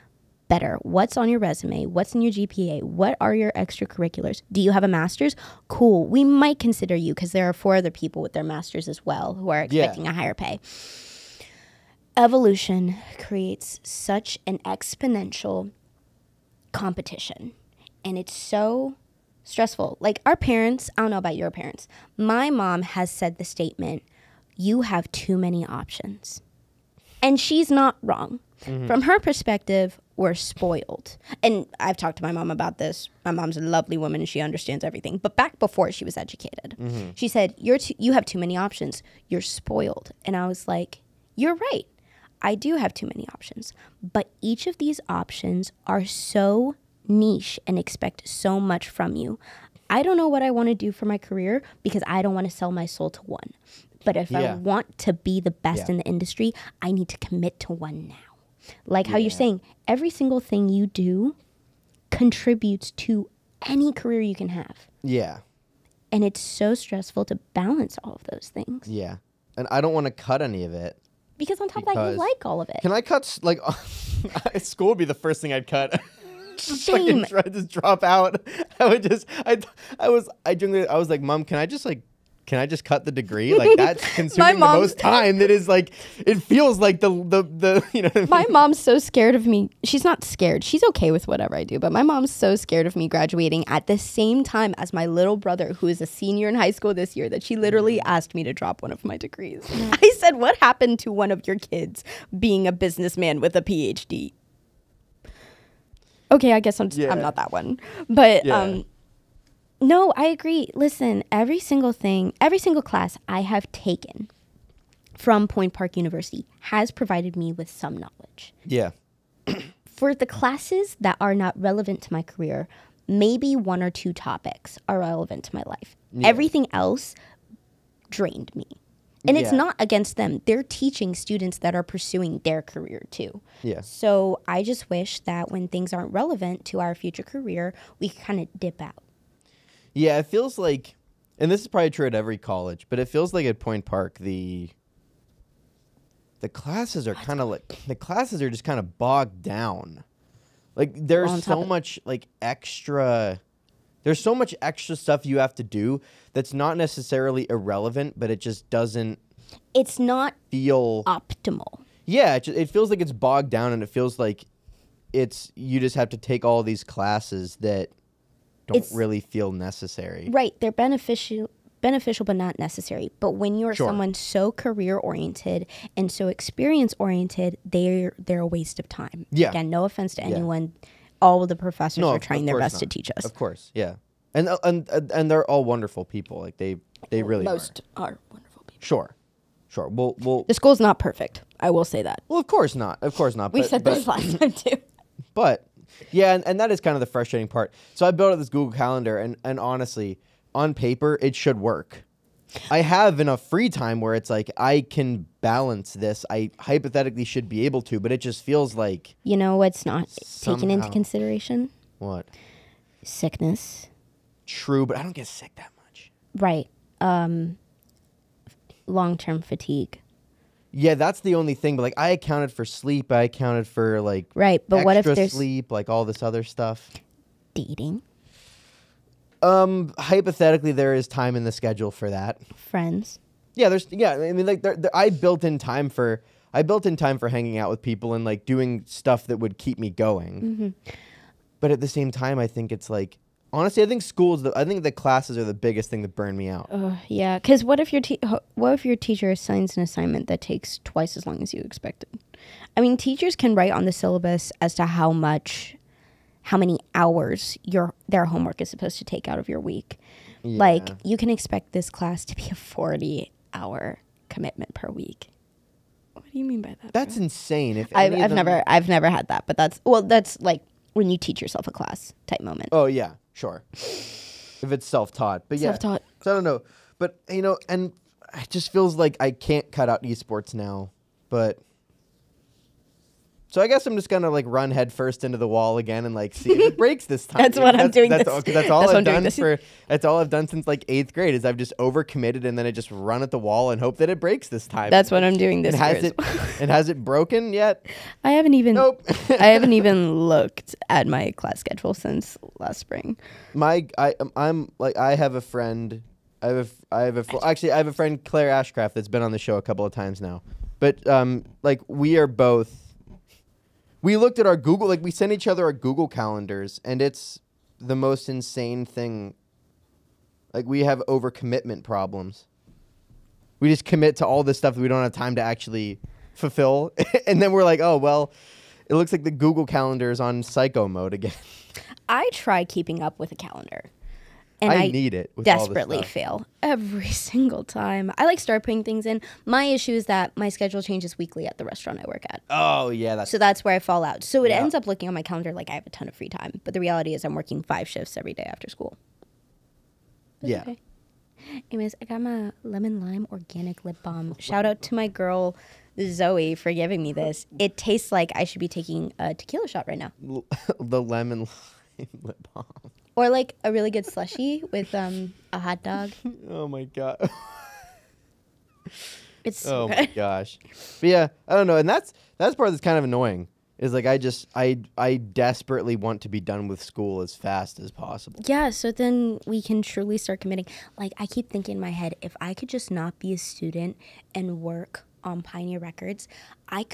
better? What's on your resume? What's in your GPA? What are your extracurriculars? Do you have a master's? Cool. We might consider you, because there are 4 other people with their masters as well who are expecting a higher pay. Evolution creates such an exponential competition, and it's so stressful. Like, our parents, I don't know about your parents, my mom has said the statement, you have too many options. And she's not wrong. From her perspective, we're spoiled. And I've talked to my mom about this. My mom's a lovely woman and she understands everything. But back before she was educated, she said, you have too many options. You're spoiled. And I was like, you're right. I do have too many options. But each of these options are so niche and expect so much from you. I don't know what I want to do for my career because I don't want to sell my soul to one. But if I want to be the best in the industry, I need to commit to one now. Like how you're saying, every single thing you do contributes to any career you can have. Yeah. And it's so stressful to balance all of those things. Yeah. And I don't want to cut any of it. Because on top of that, you like all of it. Can I cut, like, school would be the first thing I'd cut. Shame. Just drop out. I would just, I was like, Mom, can I just cut the degree? Like, that's consuming the most time. That is like, it feels like the you know. My mom's so scared of me. She's not scared. She's okay with whatever I do. But my mom's so scared of me graduating at the same time as my little brother, who is a senior in high school this year, that she literally asked me to drop one of my degrees. I said, what happened to one of your kids being a businessman with a PhD? Okay, I guess I'm not that one. But no, I agree. Listen, every single class I have taken from Point Park University has provided me with some knowledge. Yeah. For the classes that are not relevant to my career, maybe 1 or 2 topics are relevant to my life. Yeah. Everything else drained me. And it's not against them. They're teaching students that are pursuing their career too. Yeah. So I just wish that when things aren't relevant to our future career, we kind of dip out. Yeah, it feels like, and this is probably true at every college, but it feels like at Point Park, the classes are kind of like, the classes are just kind of bogged down. Like, there's so much, like, there's so much extra stuff you have to do that's not necessarily irrelevant, but it just doesn't. It's not feel optimal. Yeah, it feels like it's bogged down, and it feels like you just have to take all these classes that don't really feel necessary. Right, they're beneficial but not necessary. But when you're someone so career oriented and so experience oriented, they're a waste of time. Yeah. Again, no offense to anyone. All of the professors are trying their best to teach us. Of course, yeah. And they're all wonderful people. Like they really most are wonderful people. Sure. We'll the school's not perfect. I will say that. Well, of course not. We said this last time too. But yeah, and that is kind of the frustrating part. So I built out this Google Calendar, and honestly, on paper, it should work. I have enough free time where it's like I can balance this. I hypothetically should be able to, but it just feels like... You know what's not taken into consideration? What? Sickness. True, but I don't get sick that much. Right. Long-term fatigue. Yeah, that's the only thing. But like, I accounted for sleep. I accounted for like... Right, but what if there's... sleep, like all this other stuff. Dating. Hypothetically, there is time in the schedule for that. Friends. Yeah, I mean, like, I built in time for hanging out with people and like doing stuff that would keep me going. Mm-hmm. But at the same time, I think it's like Honestly, I think I think the classes are the biggest thing that burn me out. Yeah, because what if your teacher assigns an assignment that takes twice as long as you expected? I mean, teachers can write on the syllabus as to how many hours their homework is supposed to take out of your week. Yeah. Like, you can expect this class to be a 40-hour commitment per week. What do you mean by that? That's insane. If I've never had that, but that's like when you teach yourself a class type moment. Oh yeah, sure. If it's self-taught, but yeah, Self-taught. So I don't know, but and it just feels like I can't cut out esports now. But so I guess I'm just gonna like run head first into the wall again and like see if it breaks this time. That's what I'm doing. That's all I've I've done That's all I've done since like 8th grade. Is I've just overcommitted and then I just run at the wall and hope that it breaks this time. That's what I'm doing this year. And has it broken yet? I haven't even. Nope. I haven't even looked at my class schedule since last spring. I have a friend. I have a friend, Claire Ashcraft, that's been on the show a couple of times now. But like we looked at our Google, like we sent each other our Google calendars, and it's the most insane thing. Like we have overcommitment problems. We just commit to all this stuff that we don't have time to actually fulfill, and then we're like, oh well, it looks like the Google calendar is on psycho mode again. I try keeping up with a calendar. And I need it with desperately all this stuff. fail every single time. I like start putting things in. My issue is that my schedule changes weekly at the restaurant I work at. Oh yeah, So that's where I fall out. So it ends up looking on my calendar like I have a ton of free time. But the reality is I'm working 5 shifts every day after school. But yeah. okay. Anyways, I got my lemon lime organic lip balm. Shout out to my girl Zoe for giving me this. It tastes like I should be taking a tequila shot right now. The lemon lime lip balm. Or like a really good slushie with a hot dog. Oh my god. It's so Oh good. my gosh. But yeah, I don't know, and that's part that's kind of annoying. Is like I desperately want to be done with school as fast as possible. Yeah, so then we can truly start committing. Like, I keep thinking in my head, if I could just not be a student and work on Pioneer Records, but I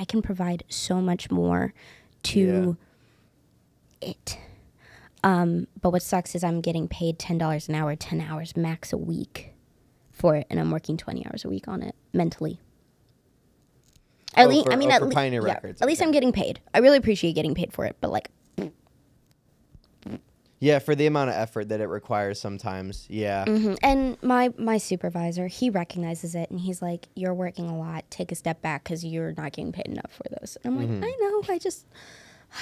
can provide so much more to it. But what sucks is I'm getting paid $10 an hour, 10 hours max a week for it, and I'm working 20 hours a week on it mentally. At least, for Pioneer Records. At least I'm getting paid. I really appreciate getting paid for it, but like, yeah, for the amount of effort that it requires sometimes. Yeah. mm-hmm. And my supervisor, he recognizes it, and he's like, "You're working a lot. Take a step back because you're not getting paid enough for this." And I'm like, I know.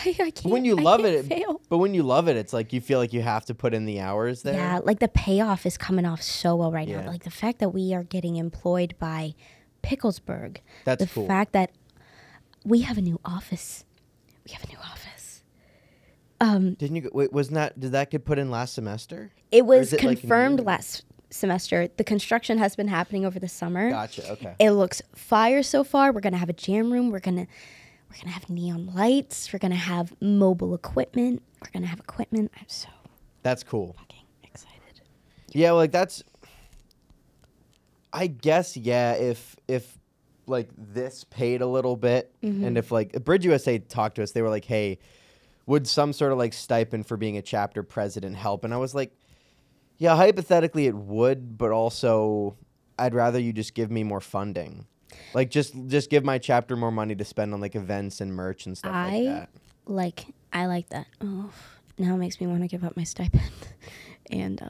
I can't. When you love it, fail. but when you love it, it's like you feel like you have to put in the hours there. Yeah, like the payoff is coming off so well right Yeah. now. Like the fact that we are getting employed by Picklesburg. That's the cool. fact that we have a new office. Didn't you? Wait, did that get put in last semester? It Or was is it, like, confirmed new? last semester. The construction has been happening over the summer. Gotcha. Okay. It looks fire so far. We're gonna have a jam room. We're gonna have neon lights. We're gonna have mobile equipment. We're gonna have equipment. I'm so That's cool. fucking excited. Yeah, like that's. I guess if like this paid a little bit, and if like Bridge USA talked to us, they were like, "Hey, would some sort of like stipend for being a chapter president help?" And I was like, "Yeah, hypothetically it would, but also I'd rather you just give me more funding, like just give my chapter more money to spend on like events and merch and stuff like that." I like that. Oh, now it makes me want to give up my stipend, and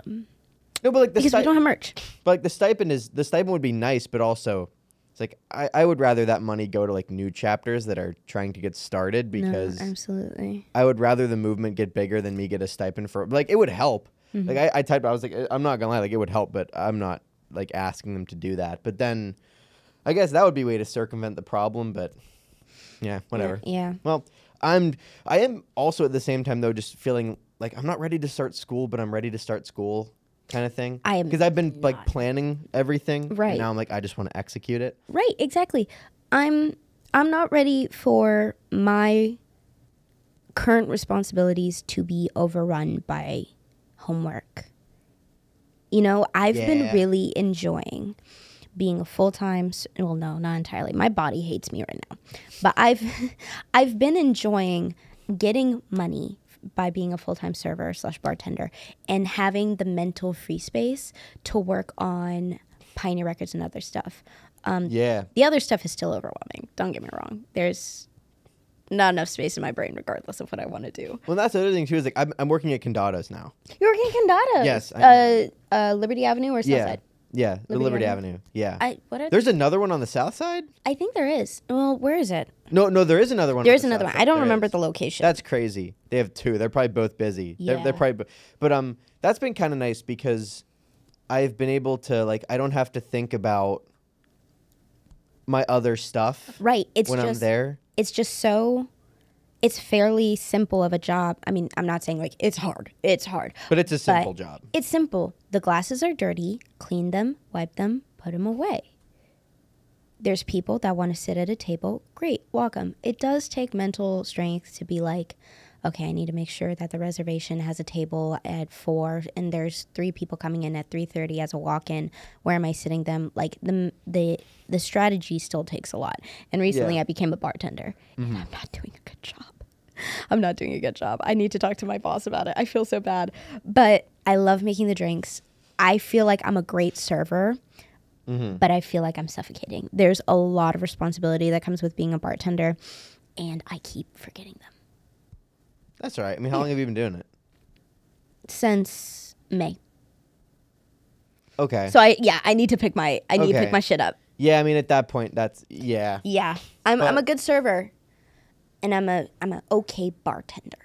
No, but like because we don't have merch. But like the stipend would be nice, but also it's like I would rather that money go to like new chapters that are trying to get started because No, absolutely. I would rather the movement get bigger than me get a stipend for like it would help. Like I typed, I was like, I'm not gonna lie, like it would help, but I'm not like asking them to do that. But then I guess that would be a way to circumvent the problem. But yeah, whatever. Yeah. Well, I am also at the same time though just feeling like I'm not ready to start school, but I'm ready to start school. Kind of thing. I am because I've been like planning everything. Right. And now I'm like I just want to execute it. Right, exactly. I'm not ready for my current responsibilities to be overrun by homework. You know, I've been really enjoying being a full-time, well, no, not entirely. My body hates me right now. But I've been enjoying getting money by being a full-time server / bartender and having the mental free space to work on Pioneer Records and other stuff. Yeah. The other stuff is still overwhelming. Don't get me wrong. There's not enough space in my brain regardless of what I want to do. Well, that's the other thing too. Is like I'm working at Condados now. You're working at Condados? Yes. Liberty Avenue or Southside? Yeah. The Liberty Avenue? Avenue. Yeah. There's another one on the south side. I think there is. Well, where is it? No, there is another one. There's on the another south one. side. I don't There remember is. the location. That's crazy. They have two. They're probably both busy. Yeah. They're probably, but that's been kind of nice because I've been able to like I don't have to think about my other stuff. Right. When I'm there. It's just so. It's fairly simple of a job. I mean, I'm not saying like it's hard. It's hard. But it's a simple job. It's simple. The glasses are dirty. Clean them, wipe them, put them away. There's people that want to sit at a table. Great, welcome. It does take mental strength to be like, okay, I need to make sure that the reservation has a table at 4 and there's 3 people coming in at 3:30 as a walk-in. Where am I sitting them? Like the strategy still takes a lot. And recently I became a bartender and I'm not doing a good job. I'm not doing a good job. I need to talk to my boss about it. I feel so bad. But I love making the drinks. I feel like I'm a great server. But I feel like I'm suffocating. There's a lot of responsibility that comes with being a bartender, and I keep forgetting them. That's all right. I mean, how long have you been doing it? Since May. Okay. So I need to pick my shit up. Yeah, I mean, at that point, yeah. Yeah, I'm a good server, and I'm an okay bartender.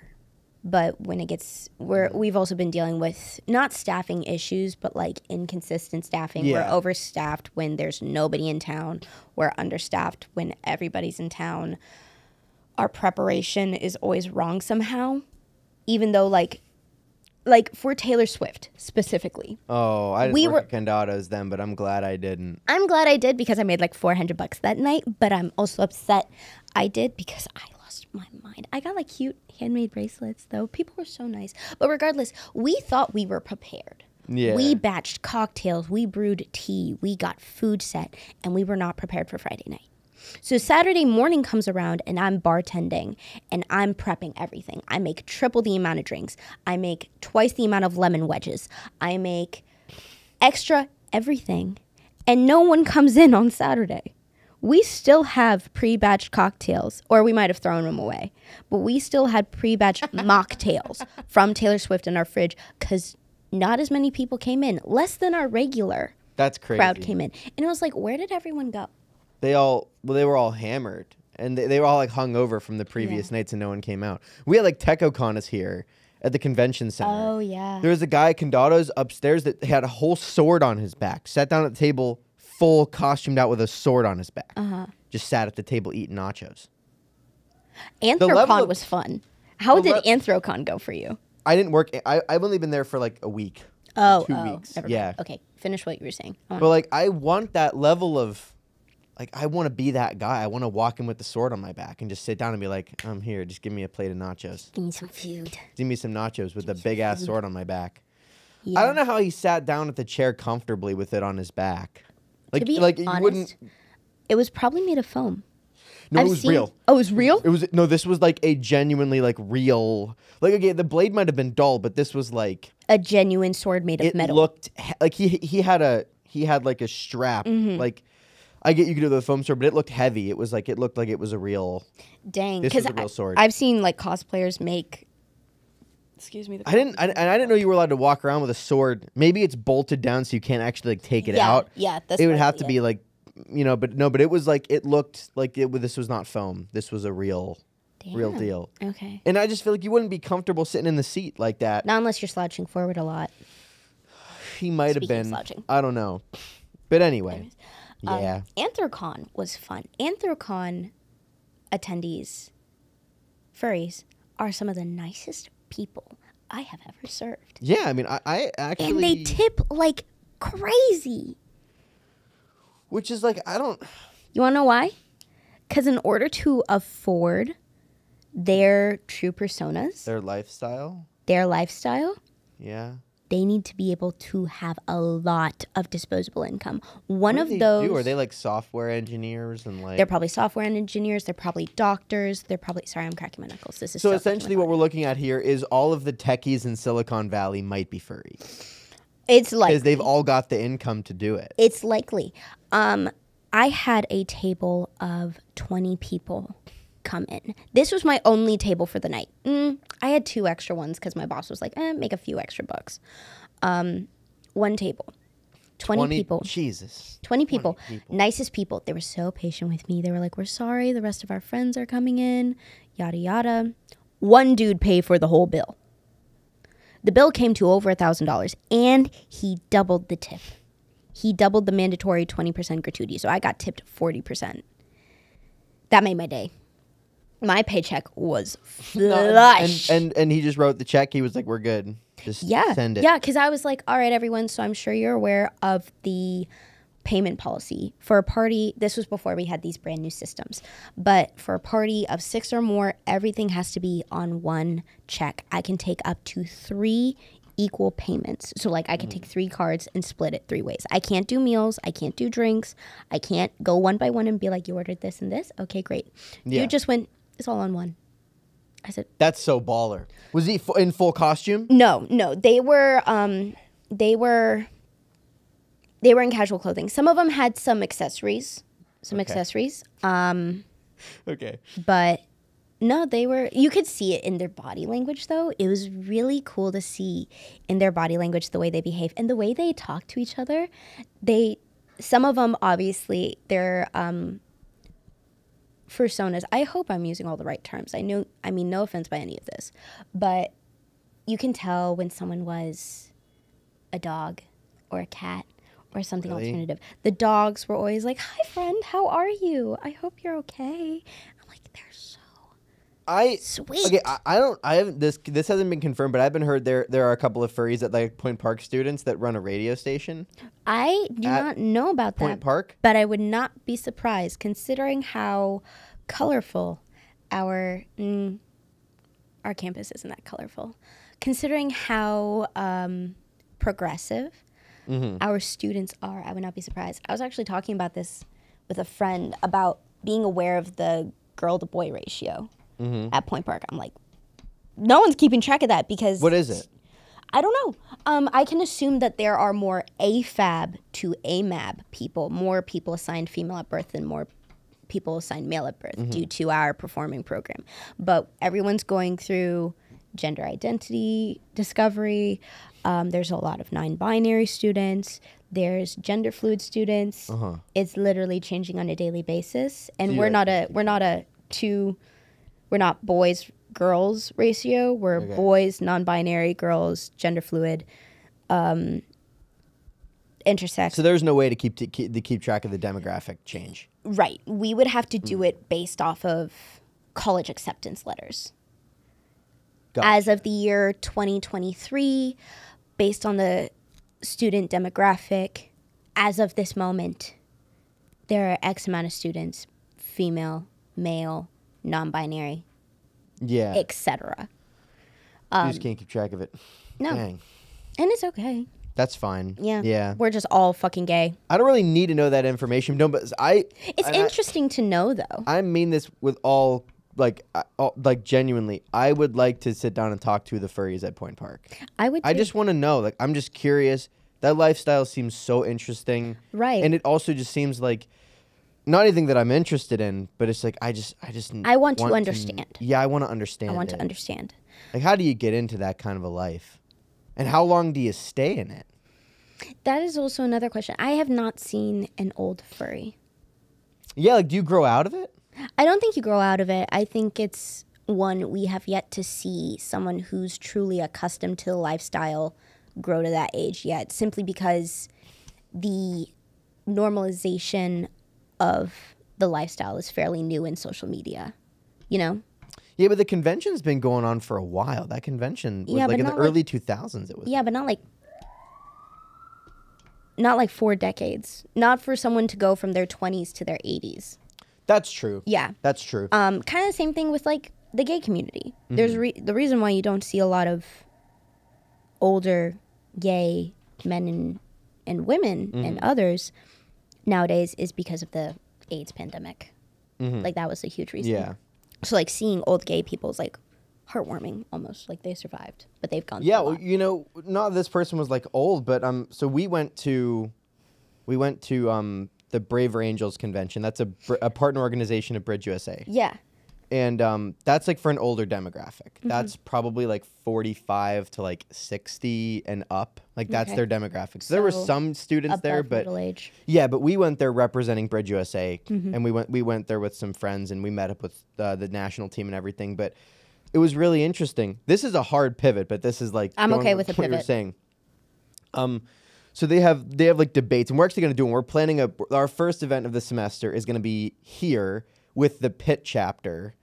But when it gets, we've also been dealing with not staffing issues, but like inconsistent staffing. Yeah. We're overstaffed when there's nobody in town. We're understaffed when everybody's in town. Our preparation is always wrong somehow, even though like for Taylor Swift specifically. Oh, I didn't work at Condados then, but I'm glad I didn't. I'm glad I did because I made like $400 that night, but I'm also upset I did because I lost my mind. I got like cute handmade bracelets though. People were so nice. But regardless, we thought we were prepared. Yeah. We batched cocktails, we brewed tea, we got food set, and we were not prepared for Friday night. So Saturday morning comes around and I'm bartending and I'm prepping everything. I make triple the amount of drinks. I make twice the amount of lemon wedges. I make extra everything. And no one comes in on Saturday. We still have pre-batched cocktails, or we might have thrown them away. But we still had pre-batched mocktails from Taylor Swift in our fridge because not as many people came in. Less than our regular That's crazy. crowd came in. And it was like, where did everyone go? They were all hammered. And they were all like hung over from the previous nights and no one came out. We had like TechoCon is here at the convention center. Oh, yeah. There was a guy at Condados upstairs that had a whole sword on his back. Sat down at the table, full costumed out with a sword on his back. Just sat at the table eating nachos. Anthrocon was fun. How did Anthrocon go for you? I didn't work. I've only been there for like a week. 2 weeks. Never Yeah. mind. Okay, finish what you were saying. But like, I want that level of, like, I want to be that guy. I want to walk in with the sword on my back and just sit down and be like, I'm here. Just give me a plate of nachos. Give me some food. Give me some nachos with a big ass sword on my back. Yeah. I don't know how he sat down at the chair comfortably with it on his back. Like, To be like honest, you wouldn't. It was probably made of foam. No, it was real. Oh, it was real? It was no. This was like a genuinely like real. Like, okay, the blade might have been dull, but this was like A genuine sword made of it metal. looked like he had like a strap. Like, I get you could do the foam sword, but it looked heavy. It looked like it was a real. Dang, This was a real sword. I've seen like cosplayers make. Excuse me. I didn't know you were allowed to walk around with a sword. Maybe it's bolted down so you can't actually like take it out. Yeah, that's It would what- have to yeah. be like, but it was like it looked like this was not foam. This was a real Damn. deal. Okay. And I just feel like you wouldn't be comfortable sitting in the seat like that. Not unless you're slouching forward a lot. He might have Speaking of been. slouching. I don't know. But anyway, yeah. Anthrocon was fun. Anthrocon attendees, furries, are some of the nicest people I have ever served. Yeah, I mean, I actually. And they tip like crazy. Which is like, I don't. You want to know why? Because in order to afford their true personas, Their lifestyle. their lifestyle, Yeah. they need to be able to have a lot of disposable income. One What of do they those, do? Are they like software engineers and like? they're probably software engineers. They're probably doctors. They're probably, sorry, I'm cracking my knuckles. This is So so essentially, what we're looking at here is all of the techies in Silicon Valley might be furry it's like because they've all got the income to do it. it's likely. I had a table of 20 people come in. This was my only table for the night. I had 2 extra ones because my boss was like, make a few extra bucks. One table, 20 people. Jesus. 20 people. Nicest people. They were so patient with me. They were like, we're sorry, the rest of our friends are coming in, yada, yada. One dude paid for the whole bill. The bill came to over $1,000, and he doubled the tip. He doubled the mandatory 20% gratuity, so I got tipped 40%. That made my day. My paycheck was flush. And he just wrote the check. He was like, "We're good. Just send it." Yeah, because I was like, all right, everyone, so I'm sure you're aware of the payment policy. For a party, this was before we had these brand new systems, but for a party of 6 or more, everything has to be on one check. I can take up to 3 equal payments. So like I can take 3 cards and split it 3 ways. I can't do meals. I can't do drinks. I can't go one by one and be like, you ordered this and this? Okay, great. Yeah. You just went, it's all on one. I said, That's so baller. Was he in full costume? no. They were in casual clothing. Some of them had some accessories. Okay. But no, you could see it in their body language though. It was really cool to see in their body language the way they behave and the way they talk to each other. Some of them, obviously, they're personas. I hope I'm using all the right terms. No offense by any of this, but you can tell when someone was a dog or a cat or something Really? alternative. The dogs were always like, "Hi, friend, how are you? I hope you're okay." I'm like, they're so sweet. Okay, I haven't this hasn't been confirmed, but I've been heard there are a couple of furries at like Point Park students that run a radio station. I do not know about Point that, Park? but I would not be surprised considering how colorful our campus isn't that colorful. Considering how progressive our students are, I would not be surprised. I was actually talking about this with a friend about being aware of the girl-to-boy ratio at Point Park. I'm like, no one's keeping track of that because... What is it? I don't know. I can assume that there are more AFAB to AMAB people, more people assigned female at birth than more people assigned male at birth due to our performing program. But everyone's going through gender identity discovery. There's a lot of non-binary students. There's gender fluid students. It's literally changing on a daily basis. And we're not boys girls ratio. We're boys, non-binary, girls, gender fluid, intersex. So there's no way to keep track of the demographic change. Right. We would have to do it based off of college acceptance letters. As of the year 2023, based on the student demographic, as of this moment, there are X amount of students, female, male, non-binary, etc. You just can't keep track of it. No. Dang. And it's okay. That's fine. Yeah. We're just all fucking gay. I don't really need to know that information. No, but It's interesting to know, though. I mean this with all genuinely. I would like to sit down and talk to the furries at Point Park. I would. I just want to know. Like, I'm just curious. That lifestyle seems so interesting. Right. And it also just seems like not anything that I'm interested in, but it's like I want to understand. I want to understand. I want to understand. Like, how do you get into that kind of a life? And how long do you stay in it? That is also another question. I have not seen an old furry. Yeah, like, do you grow out of it? I don't think you grow out of it. I think it's one we have yet to see someone who's truly accustomed to the lifestyle grow to that age yet, simply because the normalization of the lifestyle is fairly new in social media, you know? Yeah, but the convention's been going on for a while. That convention was like in the early 2000s. It was. Yeah, but not like 4 decades. Not for someone to go from their 20s to their 80s. That's true. Yeah. That's true. Kind of the same thing with like the gay community. There's the reason why you don't see a lot of older gay men and women and others nowadays is because of the AIDS pandemic. Like that was a huge reason. Yeah. So like seeing old gay people is like heartwarming almost, like they survived, but they've gone through Yeah, a well, lot. you know, not this person was like old, but so we went to the Braver Angels convention. That's a partner organization of Bridge USA. Yeah. And that's like for an older demographic. That's probably like 45 to like 60 and up. Like that's Okay. their demographic. So there were So some students there, Above but middle age. yeah, but we went there representing Bridge USA, and we went there with some friends, and we met up with the national team and everything. But it was really interesting. This is a hard pivot, but this is like I'm going okay with with a what you were pivot. saying. So they have like debates, and we're actually going to do them. We're planning our first event of the semester is going to be here with the Pitt chapter,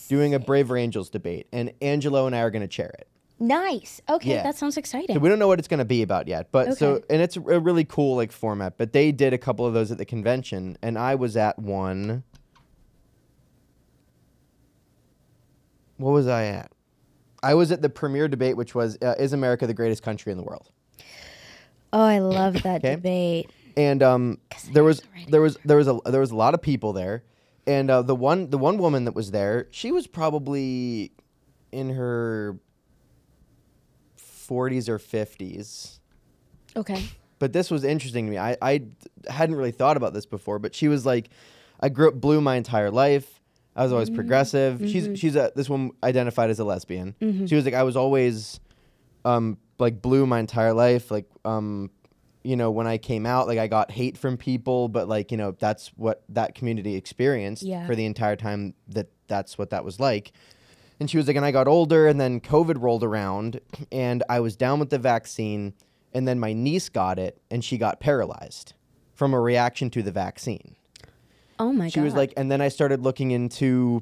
doing a Braver Angels debate, and Angelo and I are going to chair it. Nice. Okay, Yeah. that sounds exciting. So we don't know what it's going to be about yet, but Okay. and it's a really cool like format. But they did a couple of those at the convention, and I was at one. What was I at? I was at the premiere debate, which was "Is America the greatest country in the world?" Oh, I love that Okay. debate. And there was a lot of people there, and the one woman that was there, she was probably in her 40s or 50s. Okay. But this was interesting to me. I hadn't really thought about this before, but she was like, I grew up blue my entire life. I was always progressive. This one identified as a lesbian. She was like, I was always like blue my entire life. Like you know, when I came out, like I got hate from people, but like, you know, that's what that community experienced Yeah. for the entire time that's what that was like. And she was like, and I got older, and then COVID rolled around, and I was down with the vaccine, and then my niece got it, and she got paralyzed from a reaction to the vaccine. Oh my god. She was like, and then I started looking into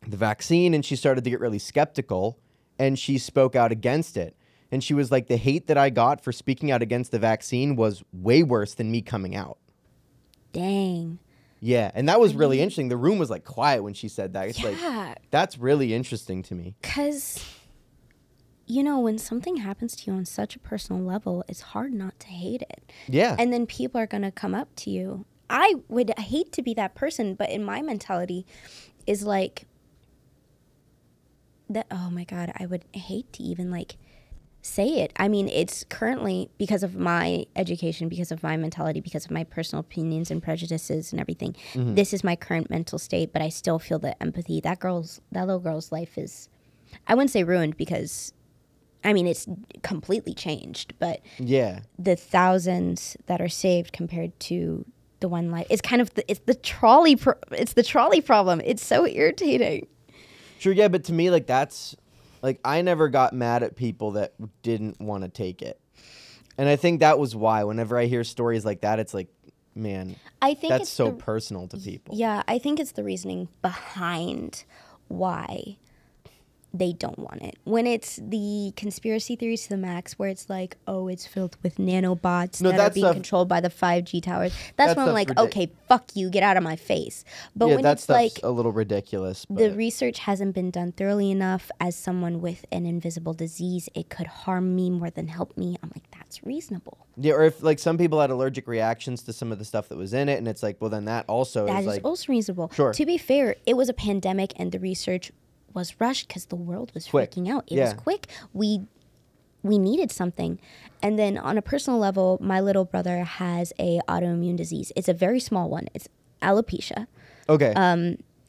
the vaccine, and she started to get really skeptical, and she spoke out against it. And she was like, the hate that I got for speaking out against the vaccine was way worse than me coming out. dang. Yeah, and that was really interesting. The room was like quiet when she said that. It's like, Yeah, that's really interesting to me. because you know, when something happens to you on such a personal level, it's hard not to hate it. Yeah. And then people are going to come up to you. I would hate to be that person, but in my mentality is like that, oh my god, I would hate to even like say it. I mean, it's currently because of my education, because of my mentality, because of my personal opinions and prejudices and everything. This is my current mental state, but I still feel the empathy. That little girl's life is, I wouldn't say ruined, because I mean, it's completely changed, but Yeah. the thousands that are saved compared to the one life, it's kind of it's the trolley problem. It's so irritating. Sure, yeah, but to me, like, that's, like, I never got mad at people that didn't want to take it. And I think that was why, whenever I hear stories like that, it's like, man, I think that's it's so the- personal to people. Yeah, I think it's the reasoning behind why they don't want it. When it's the conspiracy theories to the max, where it's like, oh, it's filled with nanobots No, that are that being stuff- controlled by the 5G towers. that That's when I'm stuff's like, okay, fuck you, get out of my face. But yeah, when that it's stuff's like a little ridiculous. But the research hasn't been done thoroughly enough, as someone with an invisible disease, it could harm me more than help me. I'm like, that's reasonable. yeah, or if, like, some people had allergic reactions to some of the stuff that was in it, and it's like, well, then that also That is, is like, also reasonable. Sure. To be fair, it was a pandemic and the research was rushed because the world was Quick. freaking out. It Yeah. was quick. We needed something. And then on a personal level, my little brother has a autoimmune disease. It's a very small one. It's alopecia. okay.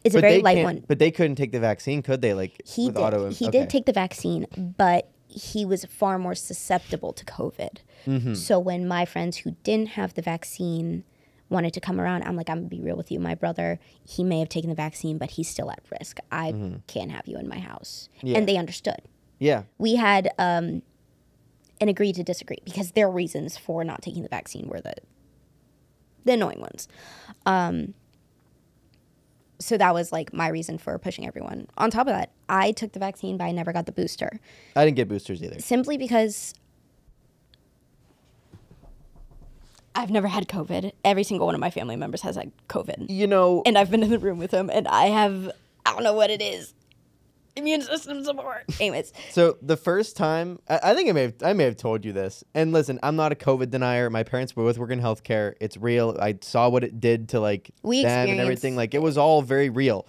It's a But very they light can't- one. But they couldn't take the vaccine, could they? Like, He with did. auto. He okay. did take the vaccine, but he was far more susceptible to COVID. Mm-hmm. So when my friends who didn't have the vaccine wanted to come around, I'm like, I'm gonna be real with you. My brother, he may have taken the vaccine, but he's still at risk. I can't have you in my house. Mm-hmm. Yeah. And they understood. Yeah. We had an agree to disagree, because their reasons for not taking the vaccine were the annoying ones. So that was like my reason for pushing everyone. On top of that, I took the vaccine, but I never got the booster. I didn't get boosters either. Simply because I've never had COVID. Every single one of my family members has had COVID. You know, And I've been in the room with them, and I don't know what it is. immune system support. Anyways. So the first time, I think I may have told you this. And listen, I'm not a COVID denier. My parents were both working in healthcare. It's real. I saw what it did to like We them and experienced everything. Like it was all very real.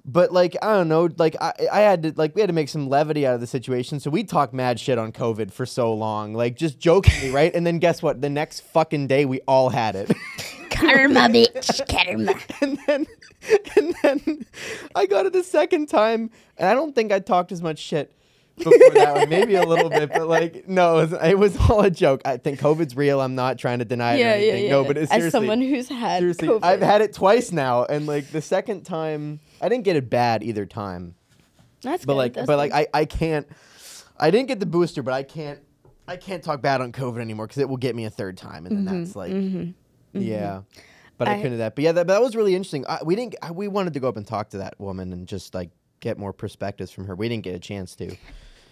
But like I don't know, like I had to like we had to make some levity out of the situation. So we talked mad shit on COVID for so long, like just jokingly, right? And then guess what? The next fucking day we all had it. Karma, bitch. Karma. And then I got it the second time, and I don't think I talked as much shit before that one. Maybe a little bit, but like, no, it was all a joke. I think COVID's real. I'm not trying to deny it or anything. No, but it's seriously. As someone who's had COVID. I've had it twice now, and like the second time, I didn't get it bad either time. That's but good. like, That's but good. like, I can't. I didn't get the booster, but I can't talk bad on COVID anymore because it will get me a third time, and then that's like, yeah. But I couldn't do that. But yeah, that was really interesting. We wanted to go up and talk to that woman and just like get more perspectives from her. We didn't get a chance to.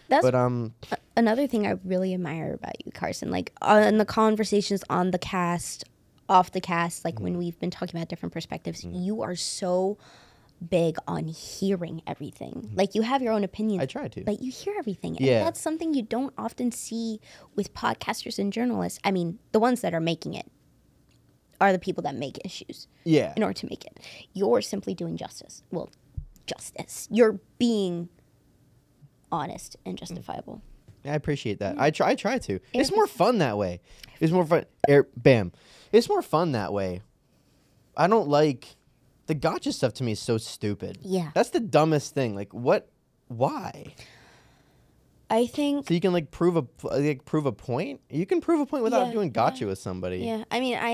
That's But another thing I really admire about you, Carson. Like on the conversations on the cast, off the cast, like when we've been talking about different perspectives, you are so big on hearing everything. Like you have your own opinions. I try to. But you hear everything. And Yeah. that's something you don't often see with podcasters and journalists. I mean, the ones that are making it are the people that make issues yeah. in order to make it. You're simply doing justice. Well, justice. You're being honest and justifiable. I appreciate that. I try to. It's more fun that way. It's more fun. Bam. It's more fun that way. I don't like the gotcha stuff. To me is so stupid. Yeah. That's the dumbest thing. Like what? Why? I think. So you can like prove a point. You can prove a point without Yeah, doing gotcha with somebody. Yeah, I mean, I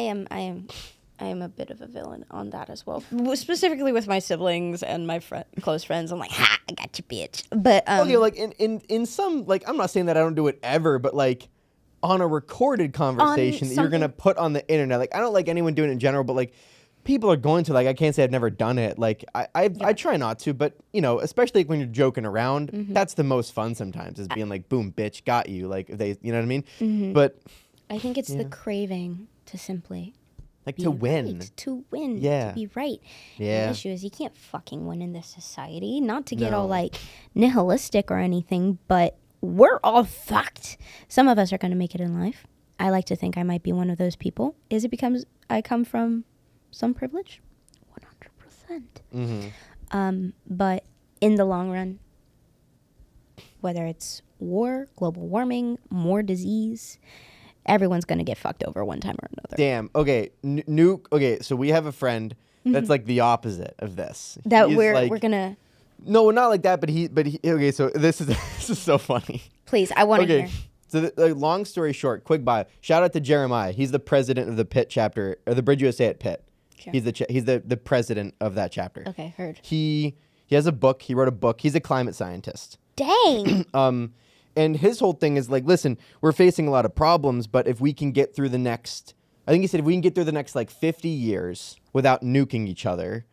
am a bit of a villain on that as well. Specifically with my siblings and my close friends. I'm like, ha, I got you, bitch. But Okay, like in some, like, I'm not saying that I don't do it ever, but like on a recorded conversation that you're gonna put on the internet. Like I don't like anyone doing it in general, but like people are going to, like, I can't say I've never done it. Like I try not to, but you know, especially when you're joking around, that's the most fun sometimes is being like, boom, bitch, got you. Like if they, you know what I mean? But I think it's the craving to simply like be to win. right, to win, Yeah. to be right. Yeah. The issue is you can't fucking win in this society. Not to get No. all like nihilistic or anything, but we're all fucked. Some of us are going to make it in life. I like to think I might be one of those people. Is it because I come from some privilege? 100%. But in the long run, whether it's war, global warming, more disease, everyone's going to get fucked over one time or another. Damn. Okay. Okay. So we have a friend that's like the opposite of this. That He's we're like- going to... No, not like that. But he. Okay. So this is this is so funny. Please, I want to Okay. hear. So long story short, quick bio. Shout out to Jeremiah. He's the president of the Pitt chapter, or the Bridge USA at Pitt. Sure. He's the president of that chapter. Okay, heard. He has a book. He wrote a book. He's a climate scientist. Dang. And his whole thing is like, listen, we're facing a lot of problems, but if we can get through the next, I think he said, if we can get through the next like 50 years without nuking each other,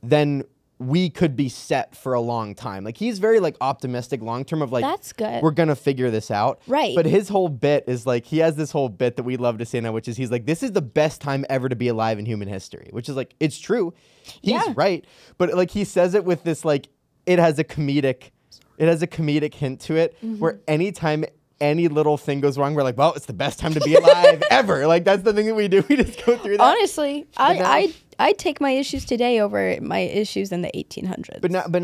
then we could be set for a long time. Like he's very like optimistic long term of like, That's good. we're going to figure this out. Right. But his whole bit is like, he has this whole bit that we love to say now, which is he's like, this is the best time ever to be alive in human history, which is like, it's true. He's Yeah. right. But like, he says it with this, like, it has a comedic hint to it where anytime any little thing goes wrong, we're like, well, it's the best time to be alive ever. Like that's the thing that we do. We just go through that. Honestly, I take my issues today over my issues in the 1800s. But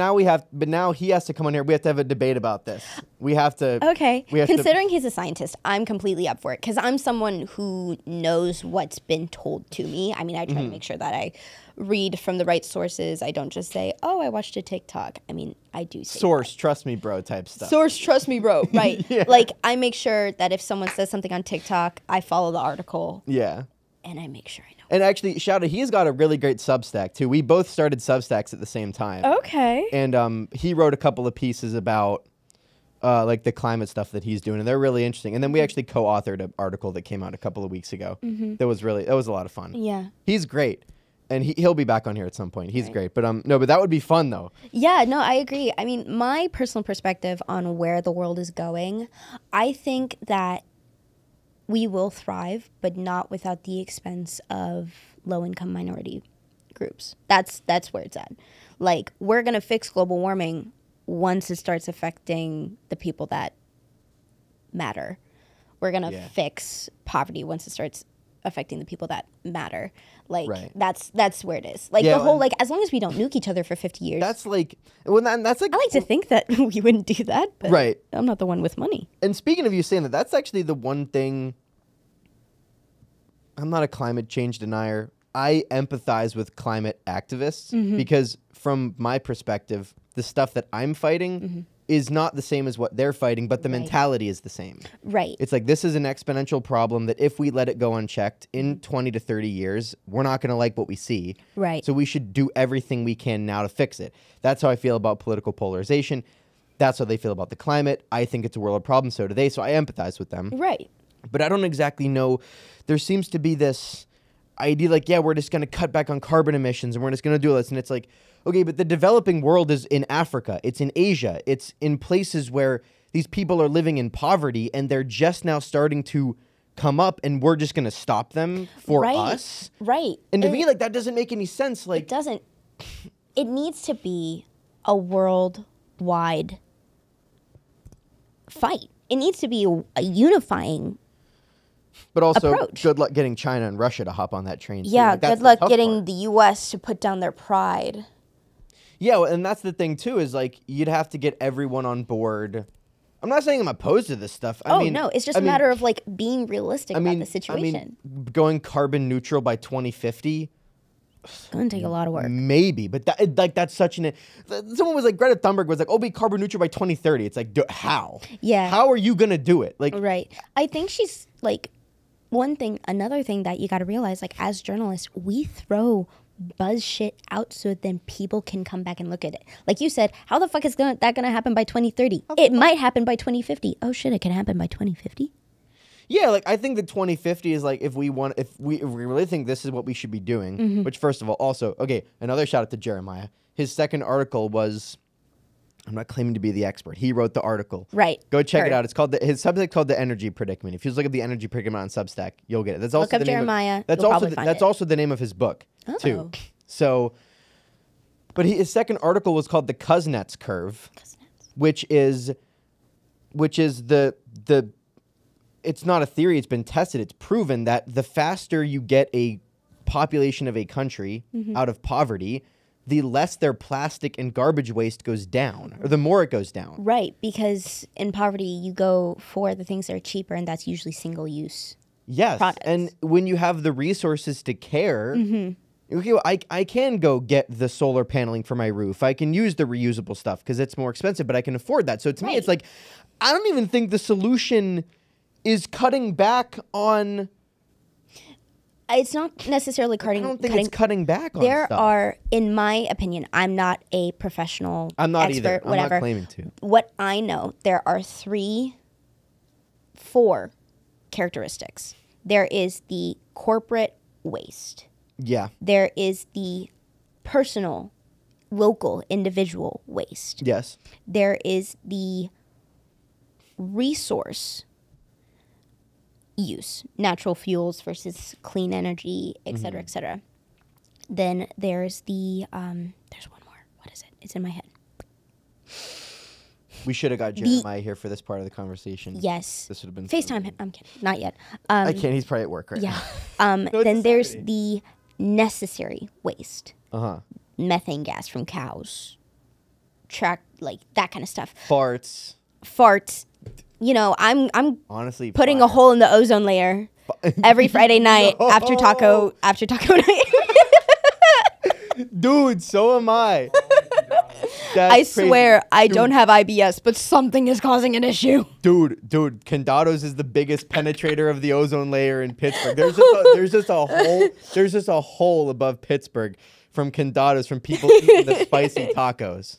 now he has to come on here. We have to have a debate about this. We have to. Okay. We have Considering he's a scientist, I'm completely up for it because I'm someone who knows what's been told to me. I mean, I try to make sure that I read from the right sources. I don't just say, oh, I watched a TikTok. I mean, I do say source, trust me, bro, type stuff. Source, trust me, bro. Right. Yeah. Like, I make sure that if someone says something on TikTok, I follow the article Yeah. and I make sure I know. And actually, shout out, he's got a really great Substack too. We both started Substacks at the same time. Okay. And he wrote a couple of pieces about like the climate stuff that he's doing, and they're really interesting. And then we actually co-authored an article that came out a couple of weeks ago. That was a lot of fun. Yeah. He's great. And he'll be back on here at some point. He's great. But no, but that would be fun though. Yeah, no, I agree. I mean, my personal perspective on where the world is going, I think that we will thrive, but not without the expense of low-income minority groups. That's where it's at. Like, we're going to fix global warming once it starts affecting the people that matter. We're going to fix poverty once it starts affecting the people that matter. Like, that's where it is. Like, the whole, like, as long as we don't nuke each other for 50 years. That's like, well, that's like. I like to think that we wouldn't do that, but I'm not the one with money. And speaking of you saying that, that's actually the one thing. I'm not a climate change denier. I empathize with climate activists because from my perspective, the stuff that I'm fighting is not the same as what they're fighting, but the mentality is the same. Right. It's like, this is an exponential problem that if we let it go unchecked in 20 to 30 years, we're not going to like what we see. Right. So we should do everything we can now to fix it. That's how I feel about political polarization. That's how they feel about the climate. I think it's a world problem. So do they. So I empathize with them. Right. But I don't exactly know. There seems to be this idea like, yeah, we're just going to cut back on carbon emissions and we're just going to do this. And it's like, okay, but the developing world is in Africa. It's in Asia. It's in places where these people are living in poverty and they're just now starting to come up and we're just going to stop them for us. Right. And to me, like, that doesn't make any sense. Like, it doesn't. It needs to be a worldwide fight. It needs to be a unifying but also, approach. Good luck getting China and Russia to hop on that train. Too. Yeah, like, that's good luck the tough getting part. the U.S. to put down their pride. Yeah, well, and that's the thing, too, is, like, you'd have to get everyone on board. I'm not saying I'm opposed to this stuff. I mean, no, it's just a matter of, like, being realistic about the situation. Going carbon neutral by 2050... It's going to take a lot of work. Maybe, but that's such an... Someone was like, Greta Thunberg was like, oh, be carbon neutral by 2030. It's like, how? Yeah. How are you going to do it? Like, right. I think she's, like... Another thing that you got to realize, like, as journalists, we throw buzz shit out so then people can come back and look at it. Like you said, how the fuck is that going to happen by 2030? It might happen by 2050. Oh shit, it can happen by 2050? Yeah, like, I think that 2050 is like, if we really think this is what we should be doing, which first of all, also, okay, another shout out to Jeremiah. His second article was, I'm not claiming to be the expert. He wrote the article. Right. Go check it out. It's called his subject called The Energy Predicament. If you just look at The Energy Predicament on Substack, you'll get it. That's also look up the name Jeremiah. That's You'll also probably find that's it. also the name of his book too. So, but his second article was called The Kuznets Curve, which is the it's not a theory. It's been tested. It's proven that the faster you get a population of a country out of poverty, the less their plastic and garbage waste goes down, or the more it goes down. Right, because in poverty, you go for the things that are cheaper, and that's usually single-use products. And when you have the resources to care, okay, well, I can go get the solar paneling for my roof. I can use the reusable stuff because it's more expensive, but I can afford that. So to me, it's like, I don't even think the solution is cutting back on... It's not necessarily cutting. I don't think it's cutting back on There stuff. are, in my opinion, I'm not a professional I'm not expert, either. I'm whatever. not claiming to. What I know, there are 4 characteristics. There is the corporate waste. Yeah. There is the personal, local, individual waste. Yes. There is the resource use, natural fuels versus clean energy, et cetera, et cetera. Then there's the, there's one more. What is it? It's in my head. We should have got Jeremiah here for this part of the conversation. Yes. This would have been FaceTime him. I'm kidding. Not yet. I can't. He's probably at work right Yeah. now. Then there's the necessary waste. Uh-huh. Methane gas from cows. Like that kind of stuff. Farts. You know, I'm Honestly, putting a hole in the ozone layer every Friday night after taco night. Dude, so am I. That's I crazy. swear I don't have IBS, but something is causing an issue. Dude, Condados is the biggest penetrator of the ozone layer in Pittsburgh. There's just a hole above Pittsburgh from Condados, from people eating the spicy tacos.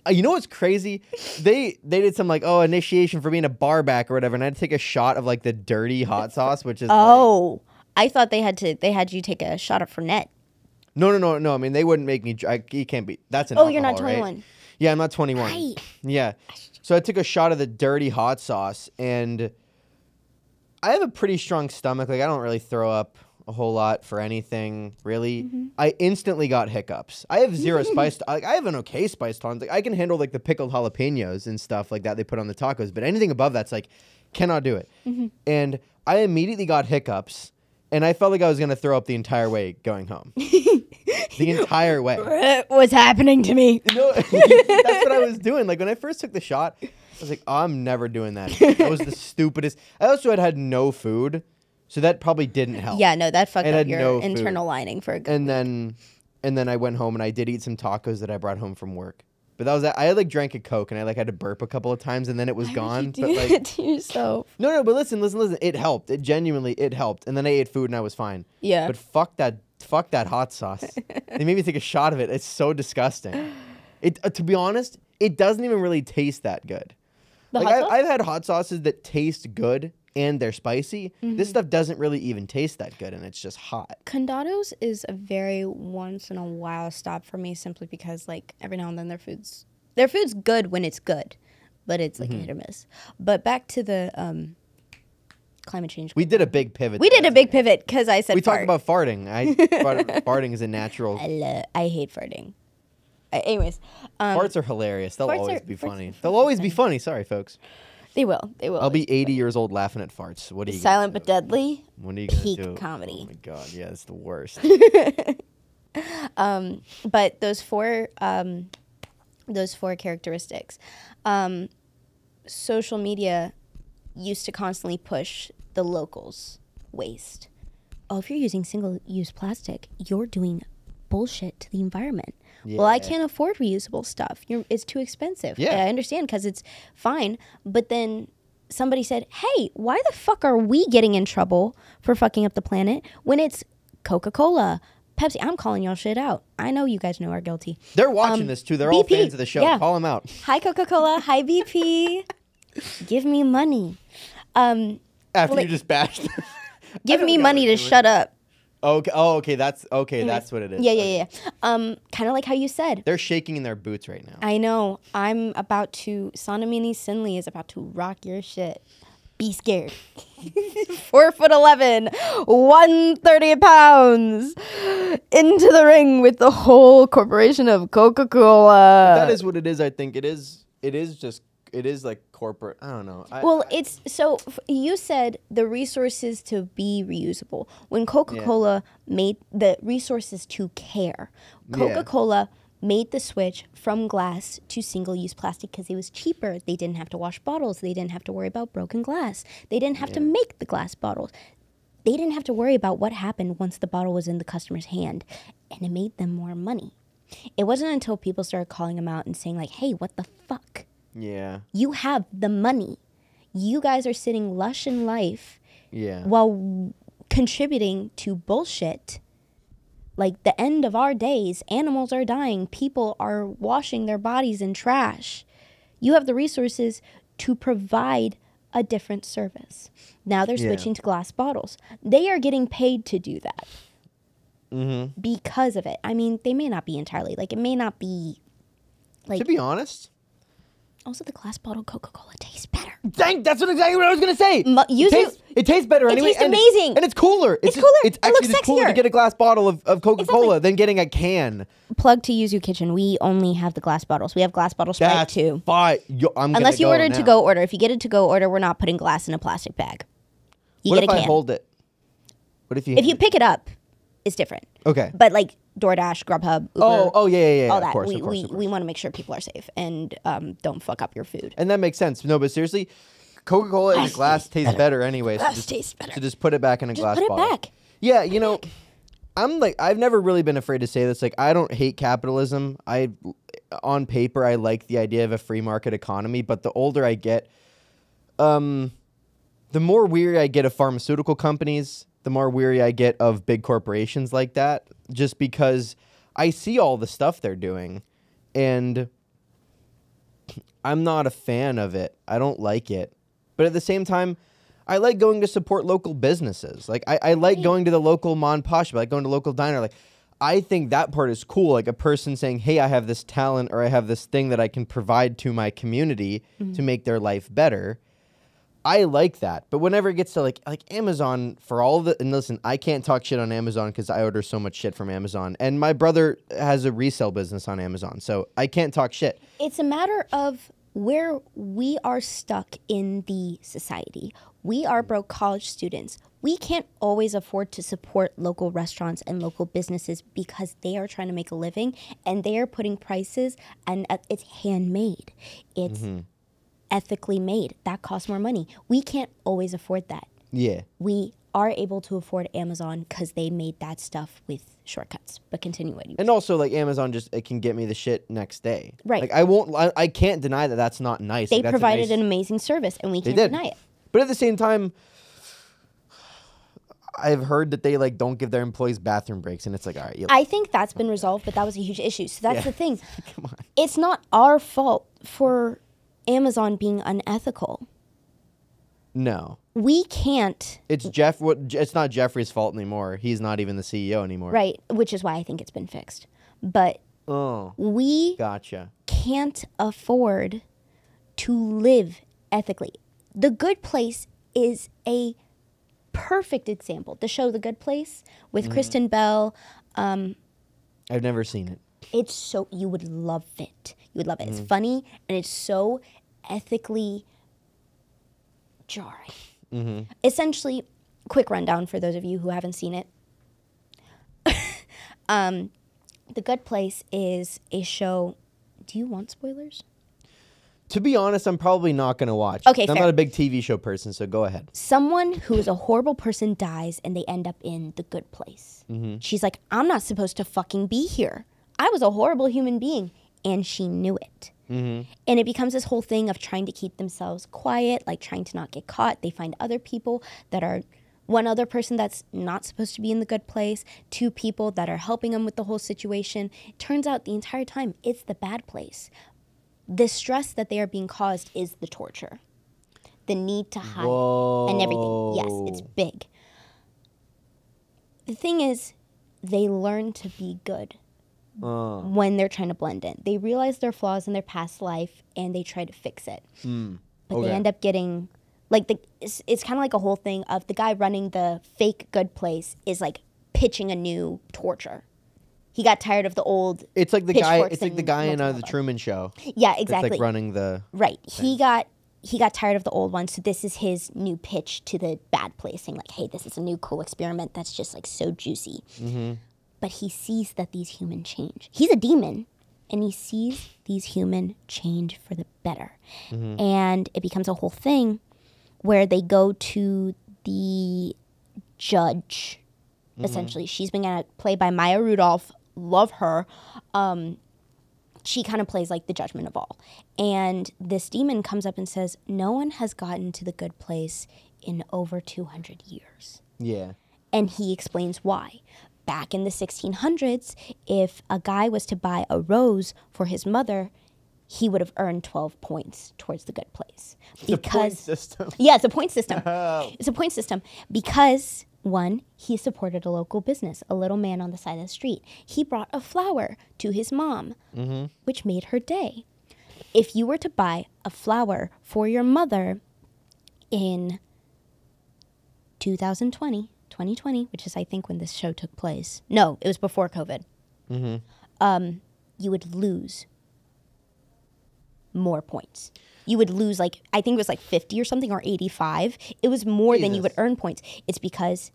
You know what's crazy? They did some like, initiation for being a bar back or whatever, and I had to take a shot of like the dirty hot sauce, which is I thought they had you take a shot of Fernet. No. I mean, they wouldn't make me. You can't be. That's an. You're not alcohol, 21. Right? Yeah, I'm not 21. Right. Yeah, so I took a shot of the dirty hot sauce, and I have a pretty strong stomach. Like, I don't really throw up a whole lot for anything, really. I instantly got hiccups. I have zero spice. I have an okay spice tolerance. Like, I can handle like the pickled jalapenos and stuff like that they put on the tacos, but anything above that's like, cannot do it. And I immediately got hiccups, and I felt like I was gonna throw up the entire way going home. The entire way. What's happening to me? No, that's what I was doing. Like when I first took the shot, I was like, oh, I'm never doing that again. That was the stupidest. I also had no food, so that probably didn't help. Yeah, no, that fucked And up had your no food. internal lining for a good And then I went home and I did eat some tacos that I brought home from work. But that was I had like drank a Coke and I like had to burp a couple of times and then it was gone. do But like it to yourself. no, but listen. It helped. It genuinely helped. And then I ate food and I was fine. Yeah. But fuck that hot sauce. They made me take a shot of it. It's so disgusting. To be honest, it doesn't even really taste that good. The Like hot sauce? I've had hot sauces that taste good and they're spicy. This stuff doesn't really even taste that good and it's just hot. Condados is a very once in a while stop for me simply because like every now and then their food's good when it's good, but it's like hit or miss. But back to the climate change. We did a big pivot. We did a big pivot because I said We fart. talked about farting. Farting is a natural. I hate farting. Anyways, Farts are hilarious. They'll farts always are- be farts funny. are They'll always be funny. Sorry, folks. they will. I'll be 80 years old laughing at farts. What are you? Silent gonna but do? deadly. What are you gonna peak do? comedy. Oh my god, yeah, it's the worst. But those four characteristics, social media used to constantly push the locals' waste. Oh, if you're using single-use plastic, you're doing bullshit to the environment. Well, I Yeah. can't afford reusable stuff. It's too expensive. Yeah. I understand because it's fine. But then somebody said, hey, why the fuck are we getting in trouble for fucking up the planet when it's Coca-Cola, Pepsi? I'm calling y'all shit out. I know you guys know are guilty. They're watching this too. They're all BP, fans of the show. yeah. Call them out. Hi, Coca-Cola. Hi, BP. Give me money. After Like- you just bashed. them. Give don't me know money what to you're shut up. Okay. Oh, okay. That's okay. That's what it is. Yeah. Kind of like how you said. They're shaking in their boots right now. I know. Sandami Sinley is about to rock your shit. Be scared. 4'11", 130 pounds, into the ring with the whole corporation of Coca-Cola. That is what it is. I think it is. It is like corporate. I don't know. You said the resources to be reusable. When Coca-Cola made the resources to care, Coca-Cola made the switch from glass to single-use plastic because it was cheaper. They didn't have to wash bottles. They didn't have to worry about broken glass. They didn't have to make the glass bottles. They didn't have to worry about what happened once the bottle was in the customer's hand, and it made them more money. It wasn't until people started calling them out and saying like, hey, what the fuck? Yeah. You have the money. You guys are sitting lush in life Yeah. while contributing to bullshit. Like the end of our days, animals are dying. People are washing their bodies in trash. You have the resources to provide a different service. Now they're switching to glass bottles. They are getting paid to do that because of it. I mean, they may not be entirely. Like, it may not be like... To be honest. Also, the glass bottle Coca-Cola tastes better. Dang, that's exactly what I was gonna say. It tastes better anyway. tastes and amazing. And it's cooler. It's cooler. It's It actually looks just cooler to sexier. get a glass bottle of Coca-Cola Exactly. than getting a can. Plug to Yuzu Kitchen. We only have the glass bottles. We have glass bottle Sprite That's too. fine. Unless you order a to-go order. If you get a to-go order, we're not putting glass in a plastic bag. You What get if a I can. hold it? What if you? If you pick it up, it's different. Okay. But like DoorDash, Grubhub, Uber, Oh yeah. all Of that. course, we of course. want to make sure people are safe and don't fuck up your food. And that makes sense. No, but seriously, Coca-Cola in a glass tastes better anyway. Glass tastes better. So just put it back in a glass Put it bottle. back. Yeah, you know, I've never really been afraid to say this. Like, I don't hate capitalism. On paper, I like the idea of a free market economy. But the older I get, the more weary I get of pharmaceutical companies, the more weary I get of big corporations like that, just because I see all the stuff they're doing, and I'm not a fan of it. I don't like it. But at the same time, I like going to support local businesses. Like, I like going to the local mon pa shop. I like going to local diner. Like, I think that part is cool. Like, a person saying, hey, I have this talent or I have this thing that I can provide to my community to make their life better. I like that. But whenever it gets to like Amazon for all the, and listen, I can't talk shit on Amazon because I order so much shit from Amazon. And my brother has a resale business on Amazon. So I can't talk shit. It's a matter of where we are stuck in the society. We are broke college students. We can't always afford to support local restaurants and local businesses because they are trying to make a living and they are putting prices, and it's handmade. It's ethically made. That costs more money. We can't always afford that. Yeah. We are able to afford Amazon because they made that stuff with shortcuts. But continue what you And also, like, Amazon it can get me the shit next day. Right. Like, I can't deny that that's not nice. They Like, that's provided a an amazing service, and we can't did. deny it. But at the same time, I've heard that they, like, don't give their employees bathroom breaks, and it's like, all right. I think that's been resolved, but that was a huge issue. So that's Yeah. the thing. Come on. It's not our fault for Amazon being unethical. No. We can't, It's it's not Jeffrey's fault anymore. He's not even the CEO anymore. right, which is why I think it's been fixed. But Oh, we gotcha. can't afford to live ethically. The Good Place is a perfect example. The show The Good Place with Kristen Bell. I've never seen it. It's so, you would love it. You would love it. It's funny and it's so ethically jarring. Essentially, quick rundown for those of you who haven't seen it. The Good Place is a show. Do you want spoilers? To be honest, I'm probably not going to watch. Okay, I'm fair. not a big TV show person, so go ahead. Someone who is a horrible person dies and they end up in the good place. She's like, I'm not supposed to fucking be here. I was a horrible human being. And she knew it. And it becomes this whole thing of trying to keep themselves quiet, like trying to not get caught. They find other people that are, one other person that's not supposed to be in the good place, two people that are helping them with the whole situation. It turns out the entire time it's the bad place. The stress that they are being caused is the torture. The need to hide and everything. Yes, it's big. The thing is, they learn to be good when they're trying to blend in. They realize their flaws in their past life and they try to fix it. But they end up getting, like, it's kind of like a whole thing of the guy running the fake good place is like pitching a new torture. He got tired of the old. It's like the guy. pitchforks It's like and the guy in multiple the others. Truman Show. Yeah, It's exactly. like running the. Right. He got tired of the old one, so this is his new pitch to the bad place, saying like, hey, this is a new cool experiment that's just like so juicy. But he sees that these humans change. He's a demon, and he sees these humans change for the better. And it becomes a whole thing where they go to the judge, essentially. She's been played by Maya Rudolph. Love her. She kind of plays like the judgment of all. And this demon comes up and says, no one has gotten to the good place in over 200 years. Yeah. And he explains why. Back in the 1600s, if a guy was to buy a rose for his mother, he would have earned 12 points towards the good place. The point system. Yeah, it's a point system. It's a point system because, one, he supported a local business, a little man on the side of the street. He brought a flower to his mom, which made her day. If you were to buy a flower for your mother in 2020, which is, I think, when this show took place. No, it was before COVID. You would lose more points. You would lose, like, I think it was like 50 or something, or 85. It was more than you would earn points. It's because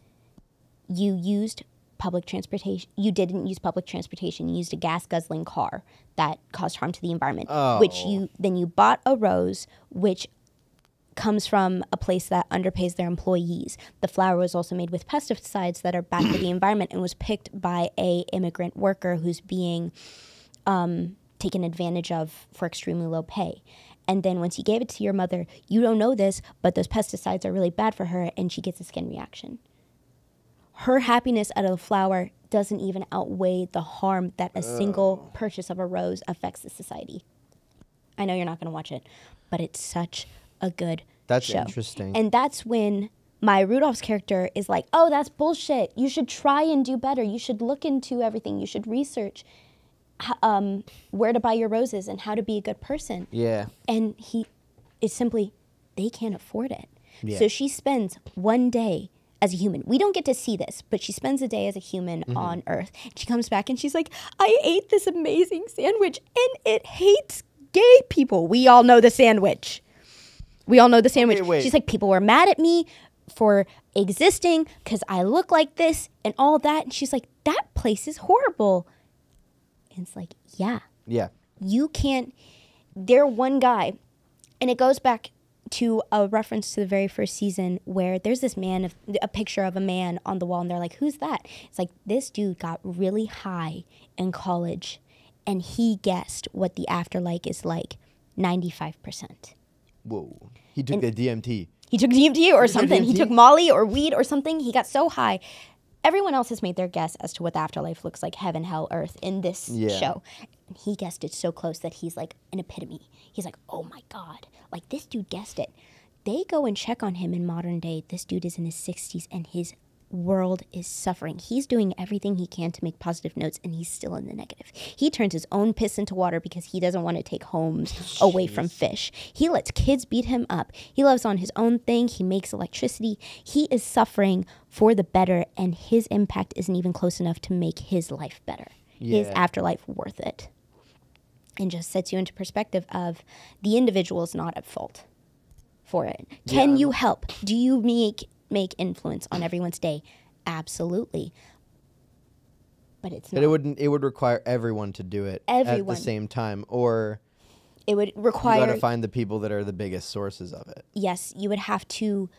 you used public transportation. You didn't use public transportation. You used a gas-guzzling car that caused harm to the environment, which you bought a rose, which comes from a place that underpays their employees. The flower was also made with pesticides that are bad for the environment and was picked by a immigrant worker who's being taken advantage of for extremely low pay. And then once you gave it to your mother, you don't know this, but those pesticides are really bad for her, and she gets a skin reaction. Her happiness out of the flower doesn't even outweigh the harm that a single purchase of a rose affects the society. I know you're not going to watch it, but it's such a good That's show. interesting. And that's when Maya Rudolph's character is like, oh, that's bullshit. You should try and do better. You should look into everything. You should research where to buy your roses and how to be a good person. Yeah. And it's simply, they can't afford it. Yeah. So she spends one day as a human. We don't get to see this, but she spends a day as a human on Earth. She comes back and she's like, I ate this amazing sandwich and it hates gay people. We all know the sandwich. wait. She's like, people were mad at me for existing because I look like this and all that. And she's like, that place is horrible. And it's like, yeah. Yeah. You can't. They're one guy. And it goes back to a reference to the very first season where there's this man, a picture of a man on the wall, and they're like, who's that? It's like, this dude got really high in college, and he guessed what the afterlife is like 95%. Whoa. He took the DMT. He took DMT or something. He DMT? took Molly or weed or something. He got so high. Everyone else has made their guess as to what the afterlife looks like, heaven, hell, earth, in this show. And he guessed it so close that he's like an epitome. He's like, oh my God, like this dude guessed it. They go and check on him in modern day. This dude is in his 60s and his world is suffering. He's doing everything he can to make positive notes and he's still in the negative. He turns his own piss into water because he doesn't want to take homes away from fish. He lets kids beat him up. He lives on his own thing. He makes electricity. He is suffering for the better and his impact isn't even close enough to make his life better. His afterlife worth it. And just sets you into perspective of the individual is not at fault for it. Can you help? Do you make influence on everyone's day? Absolutely. But it's not. But it would require everyone to do it at the same time, or it would require you got to find the people that are the biggest sources of it. Yes, you would have to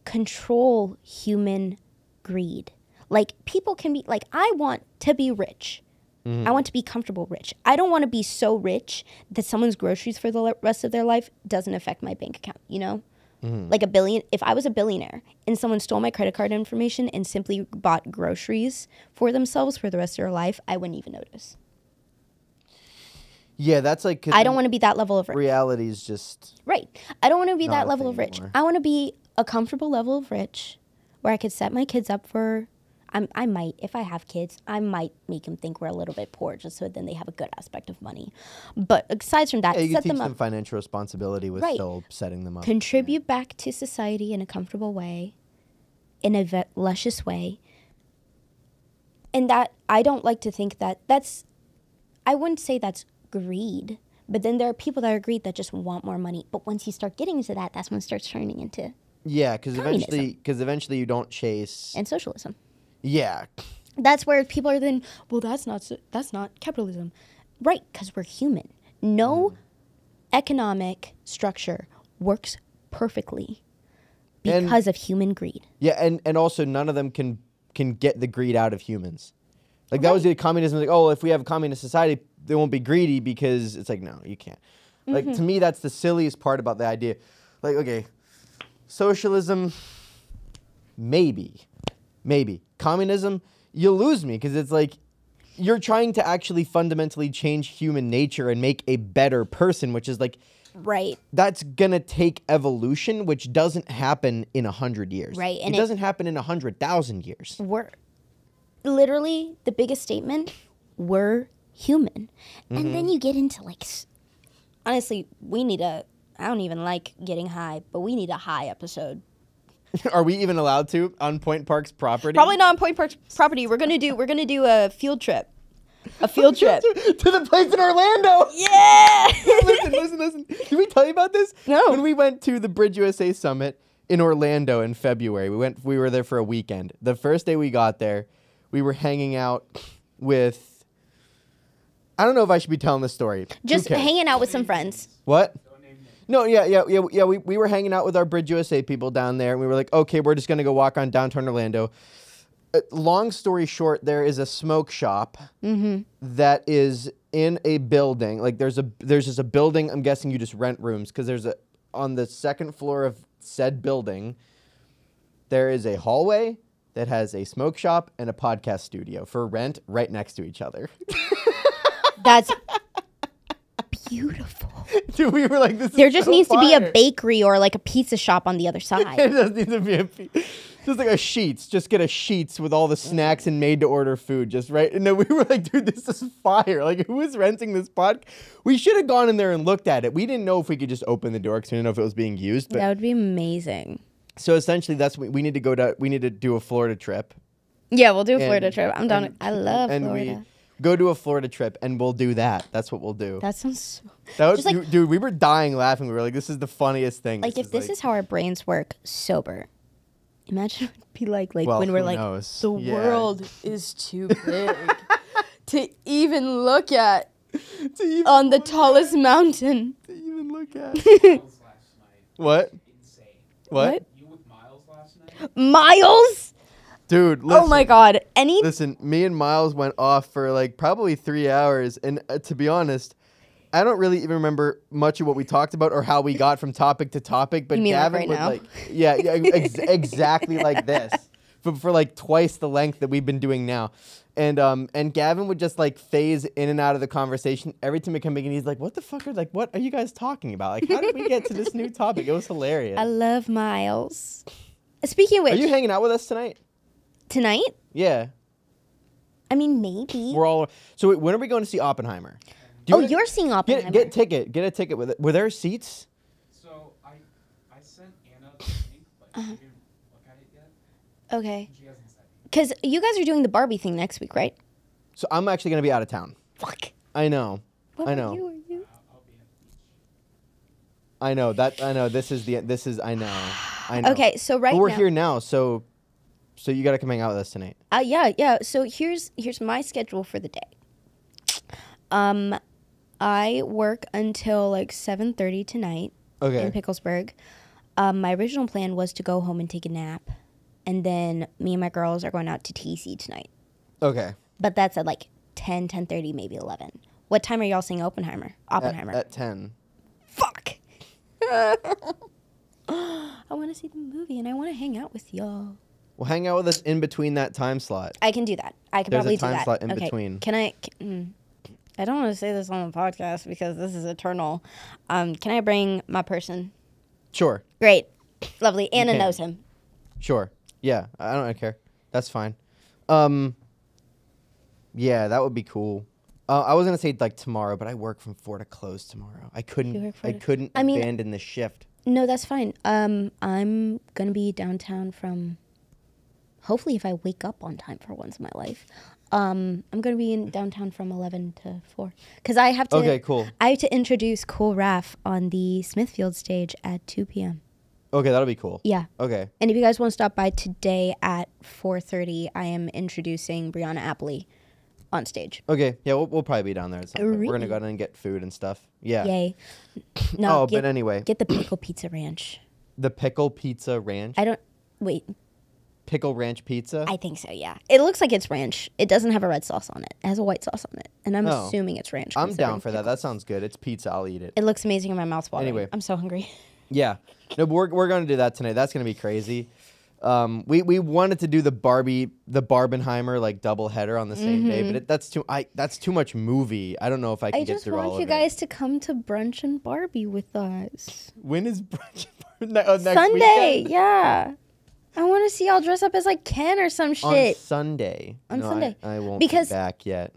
control human greed. Like people can be like, I want to be rich. I want to be comfortable rich. I don't want to be so rich that someone's groceries for the rest of their life doesn't affect my bank account, you know? Like if I was a billionaire and someone stole my credit card information and simply bought groceries for themselves for the rest of their life, I wouldn't even notice. Yeah, that's like... I don't want to be that level of rich. Reality is just... Right. I don't want to be that level of rich. I want to be a comfortable level of rich where I could set my kids up for... I might, if I have kids, I might make them think we're a little bit poor just so then they have a good aspect of money. But aside from that, you set can teach them them financial responsibility with still setting them up. Contribute back to society in a comfortable way, in a luscious way. And that, I don't like to think that I wouldn't say that's greed. But then there are people that are greed that just want more money. But once you start getting into that, that's when it starts turning into because eventually you don't chase... And socialism. Yeah. That's where people are then, well, that's not capitalism. Right, because we're human. No economic structure works perfectly because of human greed. Yeah, and also none of them can get the greed out of humans. Like that was the communism, like, oh, if we have a communist society, they won't be greedy because it's like, no, you can't. Like to me, that's the silliest part about the idea. Like, okay, socialism, maybe. Communism, you'll lose me because it's like you're trying to actually fundamentally change human nature and make a better person, which is like, that's going to take evolution, which doesn't happen in 100 years. Right. And it doesn't happen in 100,000 years. We're literally the biggest statement, we're human. And then you get into like, honestly, I don't even like getting high, but we need a high episode. Are we even allowed to on Point Park's property? Probably not on Point Park's property. We're gonna do a field trip. A field trip to the place in Orlando. Yeah. Listen. Did we tell you about this? No. When we went to the Bridge USA Summit in Orlando in February, we were there for a weekend. The first day we got there, we were hanging out with. I don't know if I should be telling this story. Just hanging out with some friends. What? No, yeah. We were hanging out with our Bridge USA people down there, and we were like, okay, we're just gonna go walk on downtown Orlando. Long story short, there is a smoke shop that is in a building. Like there's just a building. I'm guessing you just rent rooms because on the second floor of said building, there is a hallway that has a smoke shop and a podcast studio for rent right next to each other. That's beautiful. Dude, we were like, this there is just so needs fire. to be a bakery or like a pizza shop on the other side. It does need to be a Just like a Sheets. Just get a Sheets with all the snacks and made-to-order food. Just right. And then we were like, dude, this is fire. Like, who is renting this pod? We should have gone in there and looked at it. We didn't know if we could just open the door because we didn't know if it was being used. But That would be amazing. so essentially, that's what we need to go to. We need to do a Florida trip. Yeah, we'll do a And- Florida trip. I'm down. I love and Florida. we go to a Florida trip, and we'll do that. That's what we'll do. That sounds so, That was, just like- dude, we were dying laughing. We were like, this is the funniest thing. like if this is how our brains work sober. Imagine what it'd be like Well, when we're who like, knows? the Yeah. world is too big to even look at to even, on the tallest mountain. to even look at. Miles last night. What? Insane. What? You with Miles last night? Miles? Dude, listen. Oh my God. Any Listen, me and Miles went off for like probably 3 hours. And to be honest, I don't really even remember much of what we talked about or how we got from topic to topic. But You mean like Gavin right would now? like, yeah, exactly like this. For like twice the length that we've been doing now. And Gavin would just like phase in and out of the conversation every time we come in. And he's like, "What the fuck what are you guys talking about? Like, how did we get to this new topic? It was hilarious." I love Miles. Speaking of Are which, you hanging out with us tonight? tonight? Yeah, I mean, maybe. we're all. So wait, when are we going to see Oppenheimer? Do Oh, wanna- you're seeing Oppenheimer. Get a ticket with it. Were there seats? So I sent Anna the link, but she didn't look at it yet. Okay. She hasn't said anything. Because you guys are doing the Barbie thing next week, right? So I'm actually gonna be out of town. Fuck. I know. What I about know. you? Are you? I'll be at the beach. I know that. I know. This is. I know. I know. Okay, so right But we're now, here now, so you gotta come hang out with us tonight. yeah. So here's my schedule for the day. I work until like 7:30 tonight in Okay. Picklesburg. My original plan was to go home and take a nap, and then me and my girls are going out to TC tonight. Okay. But that's at like 10, 10:30, maybe 11. What time are y'all seeing Oppenheimer? At 10. Fuck. I want to see the movie and I want to hang out with y'all. Well, hang out with us in between that time slot. I can do that. I can There's a probably do time that. slot in okay. between. Can I? I don't want to say this on the podcast because this is eternal. Can I bring my person? Sure. Great, lovely. Anna can. knows him. Sure. Yeah. I don't care. That's fine. Yeah, that would be cool. I was gonna say like tomorrow, but I work from 4 to close tomorrow. I You couldn't. work I 4 to- couldn't I mean- abandon the shift. No, that's fine. I'm gonna be downtown from. Hopefully, if I wake up on time for once in my life, I'm gonna be in downtown from 11 to 4 because I have to. Okay, cool. I have to introduce Cool Raff on the Smithfield stage at 2 p.m. Okay, that'll be cool. Yeah. Okay. And if you guys want to stop by today at 4:30, I am introducing Brianna Appley on stage. Okay. Yeah, we'll probably be down there at some point. We're gonna Really? go down and get food and stuff. Yeah. Yay. No, Oh, but anyway, get the pickle pizza ranch. the pickle pizza ranch. I don't wait. Pickle ranch pizza. I think so, yeah. It looks like it's ranch. It doesn't have a red sauce on it. It has a white sauce on it. And I'm Oh. assuming it's ranch. I'm down considering for that. That sounds good. It's pizza. I'll eat it. It looks amazing in my mouth watering. Anyway. I'm so hungry. Yeah. No, but we're gonna do that tonight. That's gonna be crazy. We wanted to do the Barbenheimer like double header on the same day, but that's too much movie. I don't know if I can I get just through all want you of guys to come to brunch and Barbie with us. it. When is brunch? Next Sunday, weekend? yeah. I want to see y'all dress up as like Ken or some On shit. Sunday. On No, Sunday. I won't Because- be back yet.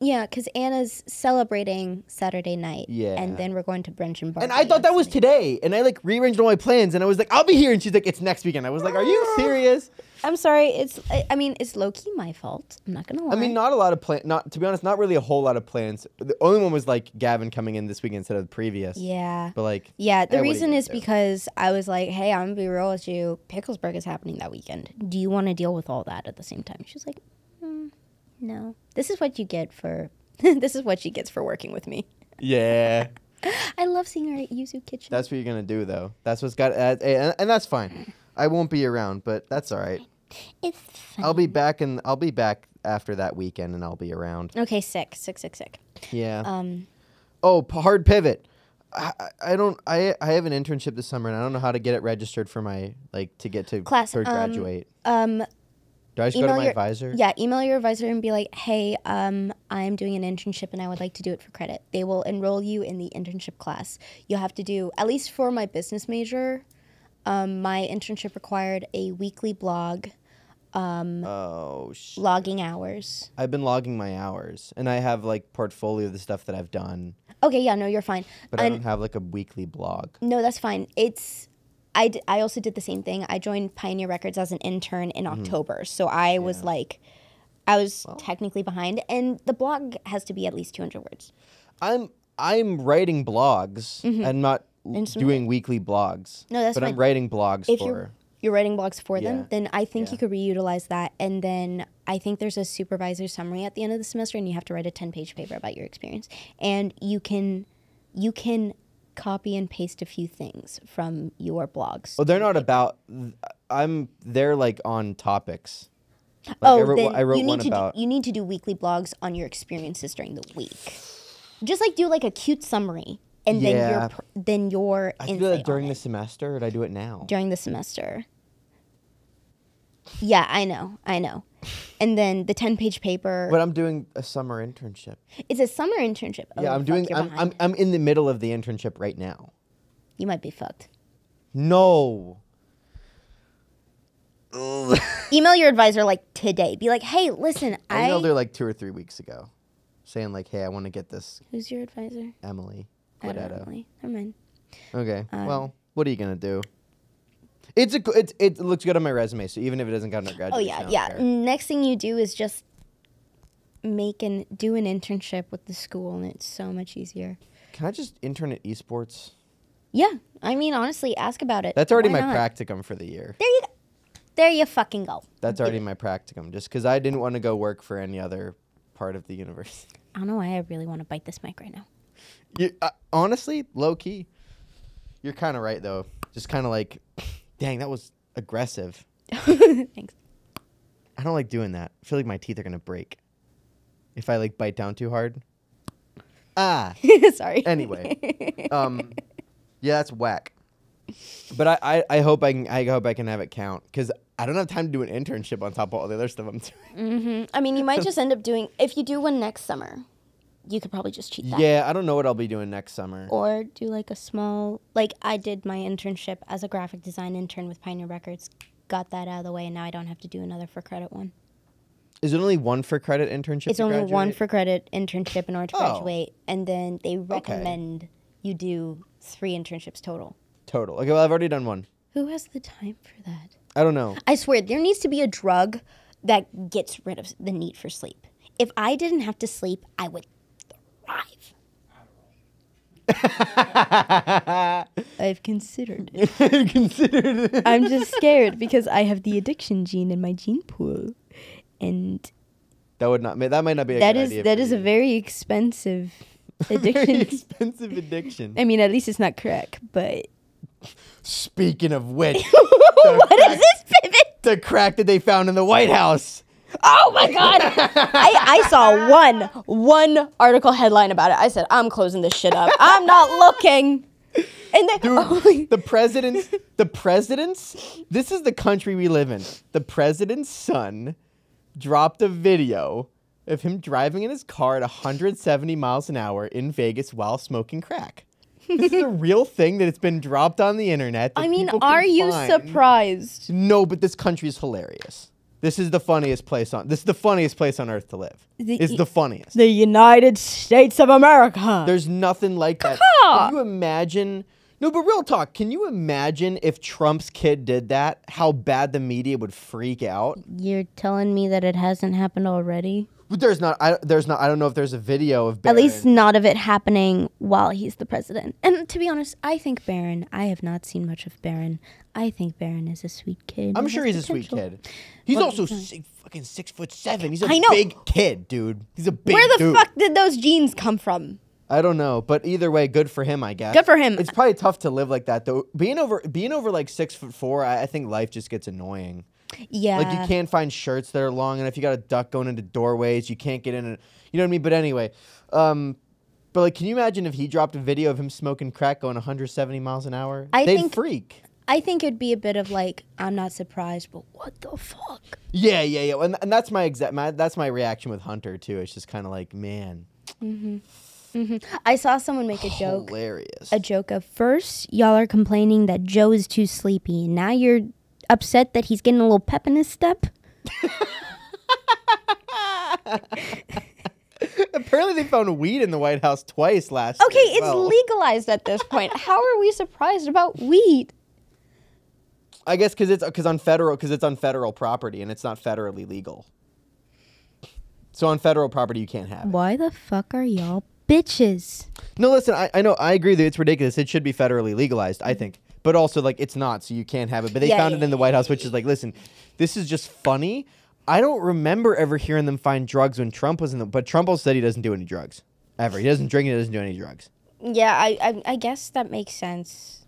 Yeah, because Anna's celebrating Saturday night. Yeah. And then we're going to brunch and Barbie. And I thought that on was Sunday. today, and I like rearranged all my plans, and I was like, I'll be here, and she's like, it's next weekend. I was like, are you serious? I'm sorry. I mean, it's low key my fault. I'm not gonna lie. I mean, not a lot of plan. Not to be honest, not really a whole lot of plans. The only one was like Gavin coming in this weekend instead of the previous. Yeah. But like, Yeah, the what are you reason gonna is do? because I was like, hey, I'm gonna be real with you. Picklesburg is happening that weekend. Do you want to deal with all that at the same time? She's like, no. This is what you get for. This is what she gets for working with me. yeah, I love seeing her at Yuzu Kitchen. that's what you're gonna do though. That's what's got, and that's fine. I won't be around, but that's all right. It's fun. I'll be back after that weekend, and I'll be around. Okay, sick. Yeah. Oh, hard pivot. I have an internship this summer, and I don't know how to get it registered for my to get to Class, for graduate. Do I just go to email my your advisor? Yeah, email your advisor and be like, hey, I'm doing an internship and I would like to do it for credit. They will enroll you in the internship class. You'll have to do, at least for my business major, My internship required a weekly blog, Oh, logging hours. I've been logging my hours, and I have like portfolio of the stuff that I've done, Okay, yeah, no, you're fine. but I don't have like a weekly blog. No, that's fine. I also did the same thing. I joined Pioneer Records as an intern in October, so I was like, I was technically behind, and the blog has to be at least 200 words. I'm writing blogs. I'm not doing weekly blogs. No, that's but fine. I'm writing blogs If for. you're writing blogs for Yeah. them, then I think Yeah. you could reutilize that. And then I think there's a supervisor summary at the end of the semester, and you have to write a 10-page paper about your experience. And you can copy and paste a few things from your blogs. Well, they're not about. They're like on topics. Like then I wrote you need one to about. you need to do weekly blogs on your experiences during the week. Just like do like a cute summary, and Yeah. then your I do insight that during on the it semester, or did I do it now? during the semester. Yeah, I know. And then the 10-page paper. But I'm doing a summer internship. It's a summer internship. Oh, Yeah, I'm fuck, doing. you're behind. I'm in the middle of the internship right now. You might be fucked. No. Email your advisor like today. Be like, hey, listen, I emailed her like 2 or 3 weeks ago, saying like, hey, I want to get this Who's your advisor? Emily. I don't Guaretto. know. Never mind. Okay. Well, what are you gonna do? It looks good on my resume, so even if it doesn't count on graduation. Oh yeah, I don't yeah. care. Next thing you do is just do an internship with the school, and it's so much easier. Can I just intern at esports? Yeah, I mean, honestly, ask about it. That's already Why my not? practicum for the year. There you fucking go. That's already my practicum, just because I didn't want to go work for any other part of the university. I don't know why I really want to bite this mic right now. Honestly, low key, you're kind of right though. Just kind of like, dang, that was aggressive. Thanks. I don't like doing that. I feel like my teeth are gonna break if I like bite down too hard. Ah. Sorry. Anyway, yeah, that's whack. But I hope I can have it count, because I don't have time to do an internship on top of all the other stuff I'm doing. I mean, you might just end up doing, if you do one next summer, you could probably just cheat that. Yeah, I don't know what I'll be doing next summer. Or do like a small, like I did my internship as a graphic design intern with Pioneer Records, got that out of the way, and now I don't have to do another for credit one. Is it only one for credit internship? It's to only one graduate? for credit internship in order to Oh. graduate, and then they recommend you do 3 internships total. Total. Okay, well, I've already done one. Who has the time for that? I don't know. I swear, there needs to be a drug that gets rid of the need for sleep. If I didn't have to sleep, I would thrive. I've considered it. Considered it. I'm just scared because I have the addiction gene in my gene pool, and That might not be a that good is idea that for is a you. very expensive Very addiction. expensive addiction. I mean, at least it's not crack, but Speaking of which, what is this pivot? the crack that they found in the White House. Oh my god! I saw one article headline about it. I said, I'm closing this shit up. I'm not looking. And then Dude, the president's, this is the country we live in. The president's son dropped a video of him driving in his car at 170 miles an hour in Vegas while smoking crack. This is a real thing that it's been dropped on the internet. that I mean, people can are you find. surprised? No, but this country is hilarious. This is the funniest place on earth to live. It's the funniest. The United States of America. There's nothing like that. Can you imagine? No, but real talk. Can you imagine if Trump's kid did that? How bad the media would freak out. You're telling me that it hasn't happened already? But there's not. I don't know if there's a video of At Barron. least not of it happening while he's the president. And to be honest, I think Barron, I have not seen much of Barron. I think Barron is a sweet kid. I'm who sure has he's a sweet potential. kid. He's Well, also he's fucking 6'7". He's a I know. big kid, dude. He's a big Where the dude. fuck did those genes come from? I don't know, but either way, good for him, I guess. Good for him. It's probably tough to live like that, though. Being over like 6'4", I think life just gets annoying. Yeah. Like, you can't find shirts that are long enough. You got a duck going into doorways. You can't get in. You know what I mean? But anyway, but like, can you imagine if he dropped a video of him smoking crack going 170 miles an hour? They'd freak. I think it'd be a bit of like, I'm not surprised, but what the fuck? Yeah. And that's my reaction with Hunter too. It's just kind of like, man. Mm-hmm. I saw someone make a joke. Hilarious. A joke of first, y'all are complaining that Joe is too sleepy. And now you're upset that he's getting a little pep in his step. Apparently, they found weed in the White House twice last Okay, year. it's legalized at this point. How are we surprised about weed? I guess because it's on federal property and it's not federally legal. So on federal property, you can't have it. Why the fuck are y'all bitches? No, listen, I know, I agree that it's ridiculous. It should be federally legalized, I think. But also, like, it's not, so you can't have it. But they found it in the White House, which is like, listen, this is just funny. I don't remember ever hearing them find drugs when Trump was in the... But Trump also said he doesn't do any drugs. Ever. He doesn't drink and he doesn't do any drugs. Yeah, I guess that makes sense.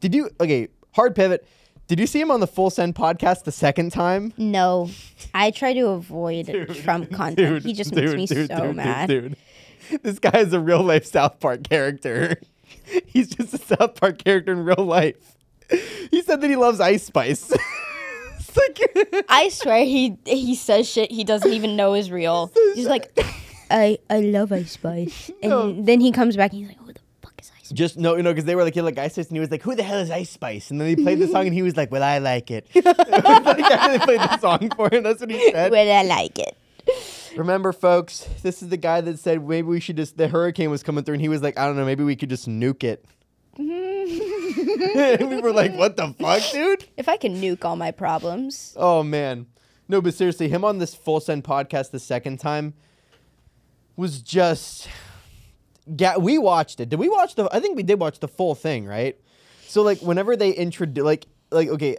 Did you... Okay, hard pivot. Did you see him on the Full Send podcast the second time? No. I try to avoid Trump content. He just makes me so mad. Dude. This guy is a real-life South Park character. He's just a South Park character in real life. He said that he loves Ice Spice. It's like I swear he says shit he doesn't even know is real. He's like, I love Ice Spice. And then he comes back and he's like, who the fuck is Ice Spice? Just no, because they were like, Ice Spice, and he was like, who the hell is Ice Spice? And then he played the song, and he was like, well, I like it. They played the song for him. That's what he said. Well, I like it. Remember, folks, this is the guy that said maybe we should just, the hurricane was coming through, and he was like, I don't know, maybe we could just nuke it. And we were like, what the fuck, dude? If I can nuke all my problems. Oh, man. No, but seriously, him on this Full Send podcast the second time was just... we watched it. Did we watch I think we did watch the full thing, right? So, like, whenever they introduce... Like, okay,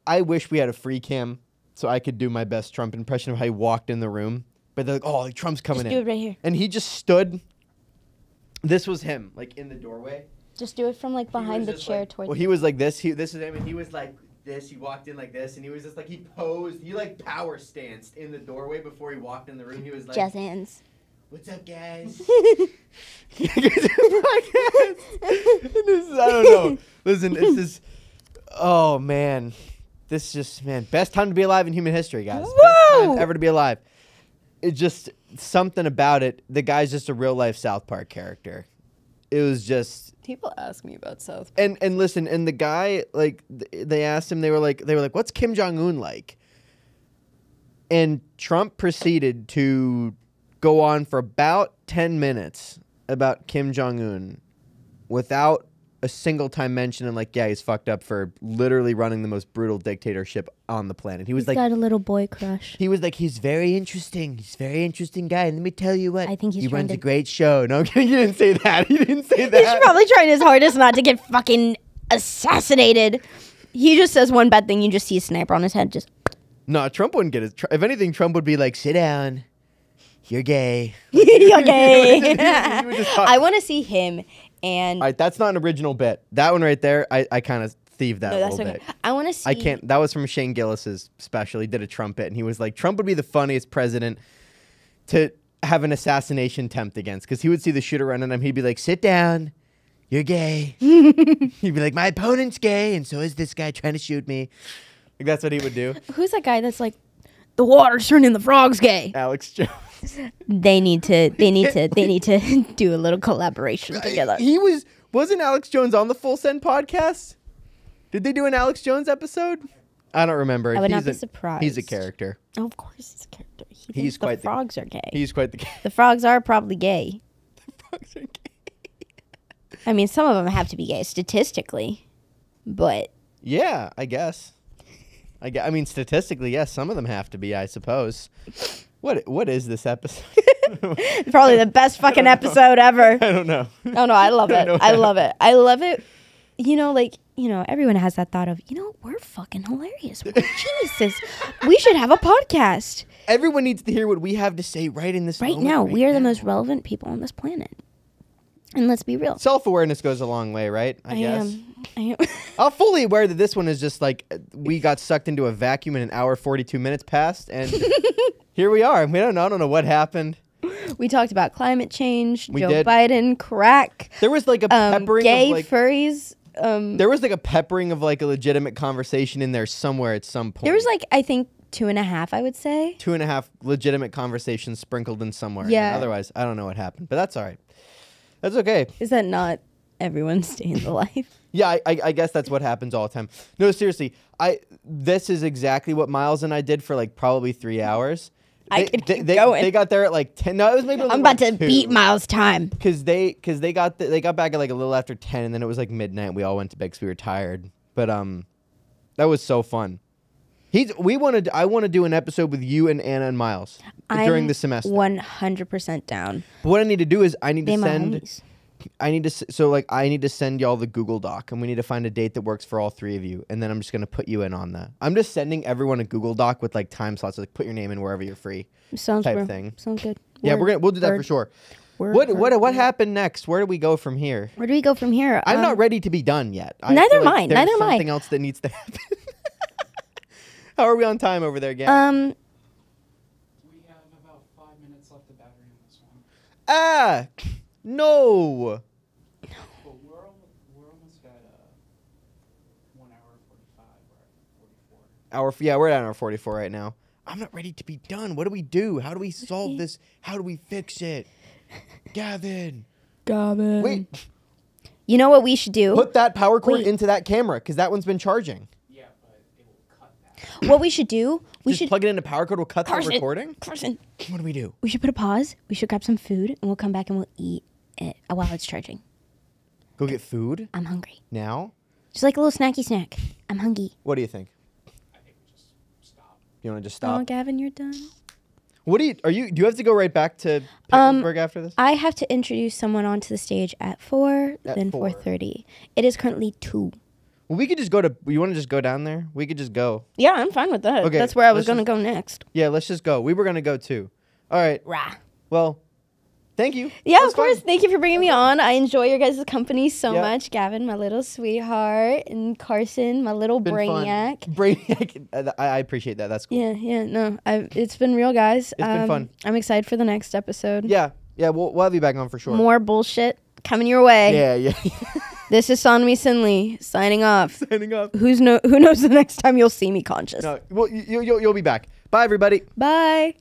I wish we had a free cam so I could do my best Trump impression of how he walked in the room. But they're like, oh, like, Trump's coming in. Just do it right here. And he just stood... This was him, like, in the doorway. Just do it from, like, behind the chair like, towards... Well, he was like this. This is him, and he was like this. He walked in like this, and he was just like, he posed. He, like, power stanced in the doorway before he walked in the room. He was like... Jazz hands. What's up, guys? I don't know. Listen, it's just... Oh, man. This is just, man, best time to be alive in human history, guys. Whoa! Best time ever to be alive. It just... Something about it. The guy's just a real-life South Park character. It was just... People ask me about South Park. And listen, and the guy, like, they asked him, they were like, what's Kim Jong-un like? And Trump proceeded to go on for about 10 minutes about Kim Jong-un without a single time mentioning, like, yeah, he's fucked up for literally running the most brutal dictatorship on the planet. He was He's like, got a little boy crush. he was like, he's very interesting. He's a very interesting guy. And let me tell you what, I think he's he trying runs to- a great show. No, he didn't say that. He didn't say that. He's probably trying his hardest not to get fucking assassinated. He just says one bad thing, you just see a sniper on his head. Just No, Trump wouldn't get it. If anything, Trump would be like, sit down. You're gay. you're gay. He would just talk. I want to see him and All right, that's not an original bit. That one right there, I kind of thieved that no, a that's little okay. bit. I want to see. I can't. That was from Shane Gillis's special. He did a Trump bit, and he was like, Trump would be the funniest president to have an assassination attempt against, because he would see the shooter running him. He'd be like, sit down. You're gay. He'd be like, my opponent's gay, and so is this guy trying to shoot me. Like, that's what he would do. Who's that guy that's like, the water's turning the frogs gay? Alex Jones. They need to do a little collaboration together. Wasn't Alex Jones on the Full Send podcast? Did they do an Alex Jones episode? I don't remember. I would not be surprised. He's a character. Oh, of course, he's a character. He He's thinks quite the the- frogs are gay. He's quite the The frogs are probably gay. frogs are gay. I mean, some of them have to be gay statistically, but Yeah, I guess. I mean, statistically, yes, some of them have to be, I suppose. What is this episode? probably the best fucking episode ever. I don't know. Oh no, I love I it. don't know I what love it. I love it. You know, like, everyone has that thought of, we're fucking hilarious. We're geniuses. We should have a podcast. Everyone needs to hear what we have to say right in this Right moment, now, right we are the now. most relevant people on this planet. And let's be real. Self-awareness goes a long way, right? I guess. I am. I'm fully aware that this one is just like we got sucked into a vacuum and an hour 42 minutes passed, and here we are. I don't know what happened. We talked about climate change, We Joe did. Biden, crack, There was like a peppering gay of like furries. there was like a peppering of like a legitimate conversation in there somewhere at some point. There was like, I think, 2.5, I would say. 2.5 legitimate conversations sprinkled in somewhere. Yeah. And otherwise, I don't know what happened, but that's all right. That's okay. Is that not everyone's day in the life? Yeah, I guess that's what happens all the time. No, seriously, this is exactly what Miles and I did for like probably 3 hours. I could keep going. They got there at like 10. No, it was maybe. I'm about to beat Miles' time. Because they got back at like a little after 10, and then it was like midnight. We all went to bed because we were tired. But that was so fun. I want to do an episode with you and Anna and Miles during the semester. 100% down. But what I need to do is I need They to my send. homies. I need to send y'all the Google Doc, and we need to find a date that works for all three of you, and then I'm just gonna put you in on that. I'm just sending everyone a Google Doc with like time slots, like put your name in wherever you're free. Sounds type bro. thing. Sounds good. Yeah, we'll do that for Word. sure. Word. What happened next? Where do we go from here? Where do we go from here? I'm not ready to be done yet. I Neither feel am I. there's Neither am I. Something else that needs to happen. How are we on time over there, Gavin? We have about 5 minutes left of battery on this one. Ah, no. But we're almost at 1 hour 45. We're at 44. We're at hour 44 right now. I'm not ready to be done. What do we do? How do we solve this? How do we fix it? Gavin. Wait, You know what we should do? put that power cord Wait. into that camera because that one's been charging. Yeah, but it will cut that. What we should do? We Just should plug it into power cord. Will cut the Carson, recording. Carson, What do we do? we should put a pause. We should grab some food, and we'll come back and we'll eat it while it's charging. Go get food I'm hungry. now. Just like a little snacky snack. I'm hungry. What do you think? I think we just stop. You want to just Oh, stop? Gavin, you're done. What do you have to go right back to Pittsburgh after this? I have to introduce someone onto the stage at 4, At then 4. 4:30. It is currently 2. Well, we could just go to. You want to just go down there? We could just go. Yeah, I'm fine with that. Okay, That's where I was let's going to just- go next. Yeah, let's just go. We were gonna go too. All right. Rah. Well, thank you. Yeah, That was of course. fun. Thank you for bringing me on. I enjoy your guys' company so Yeah. much. Gavin, my little sweetheart, and Carson, my little Been fun. brainiac. Brainiac. I appreciate that. That's cool. Yeah, no. It's been real, guys. It's been fun. I'm excited for the next episode. Yeah. We'll have you back on for sure. More bullshit coming your way. Yeah. This is Sandami Sinley signing off. Signing off. Who knows the next time you'll see me conscious. No. Well, you'll be back. Bye, everybody. Bye.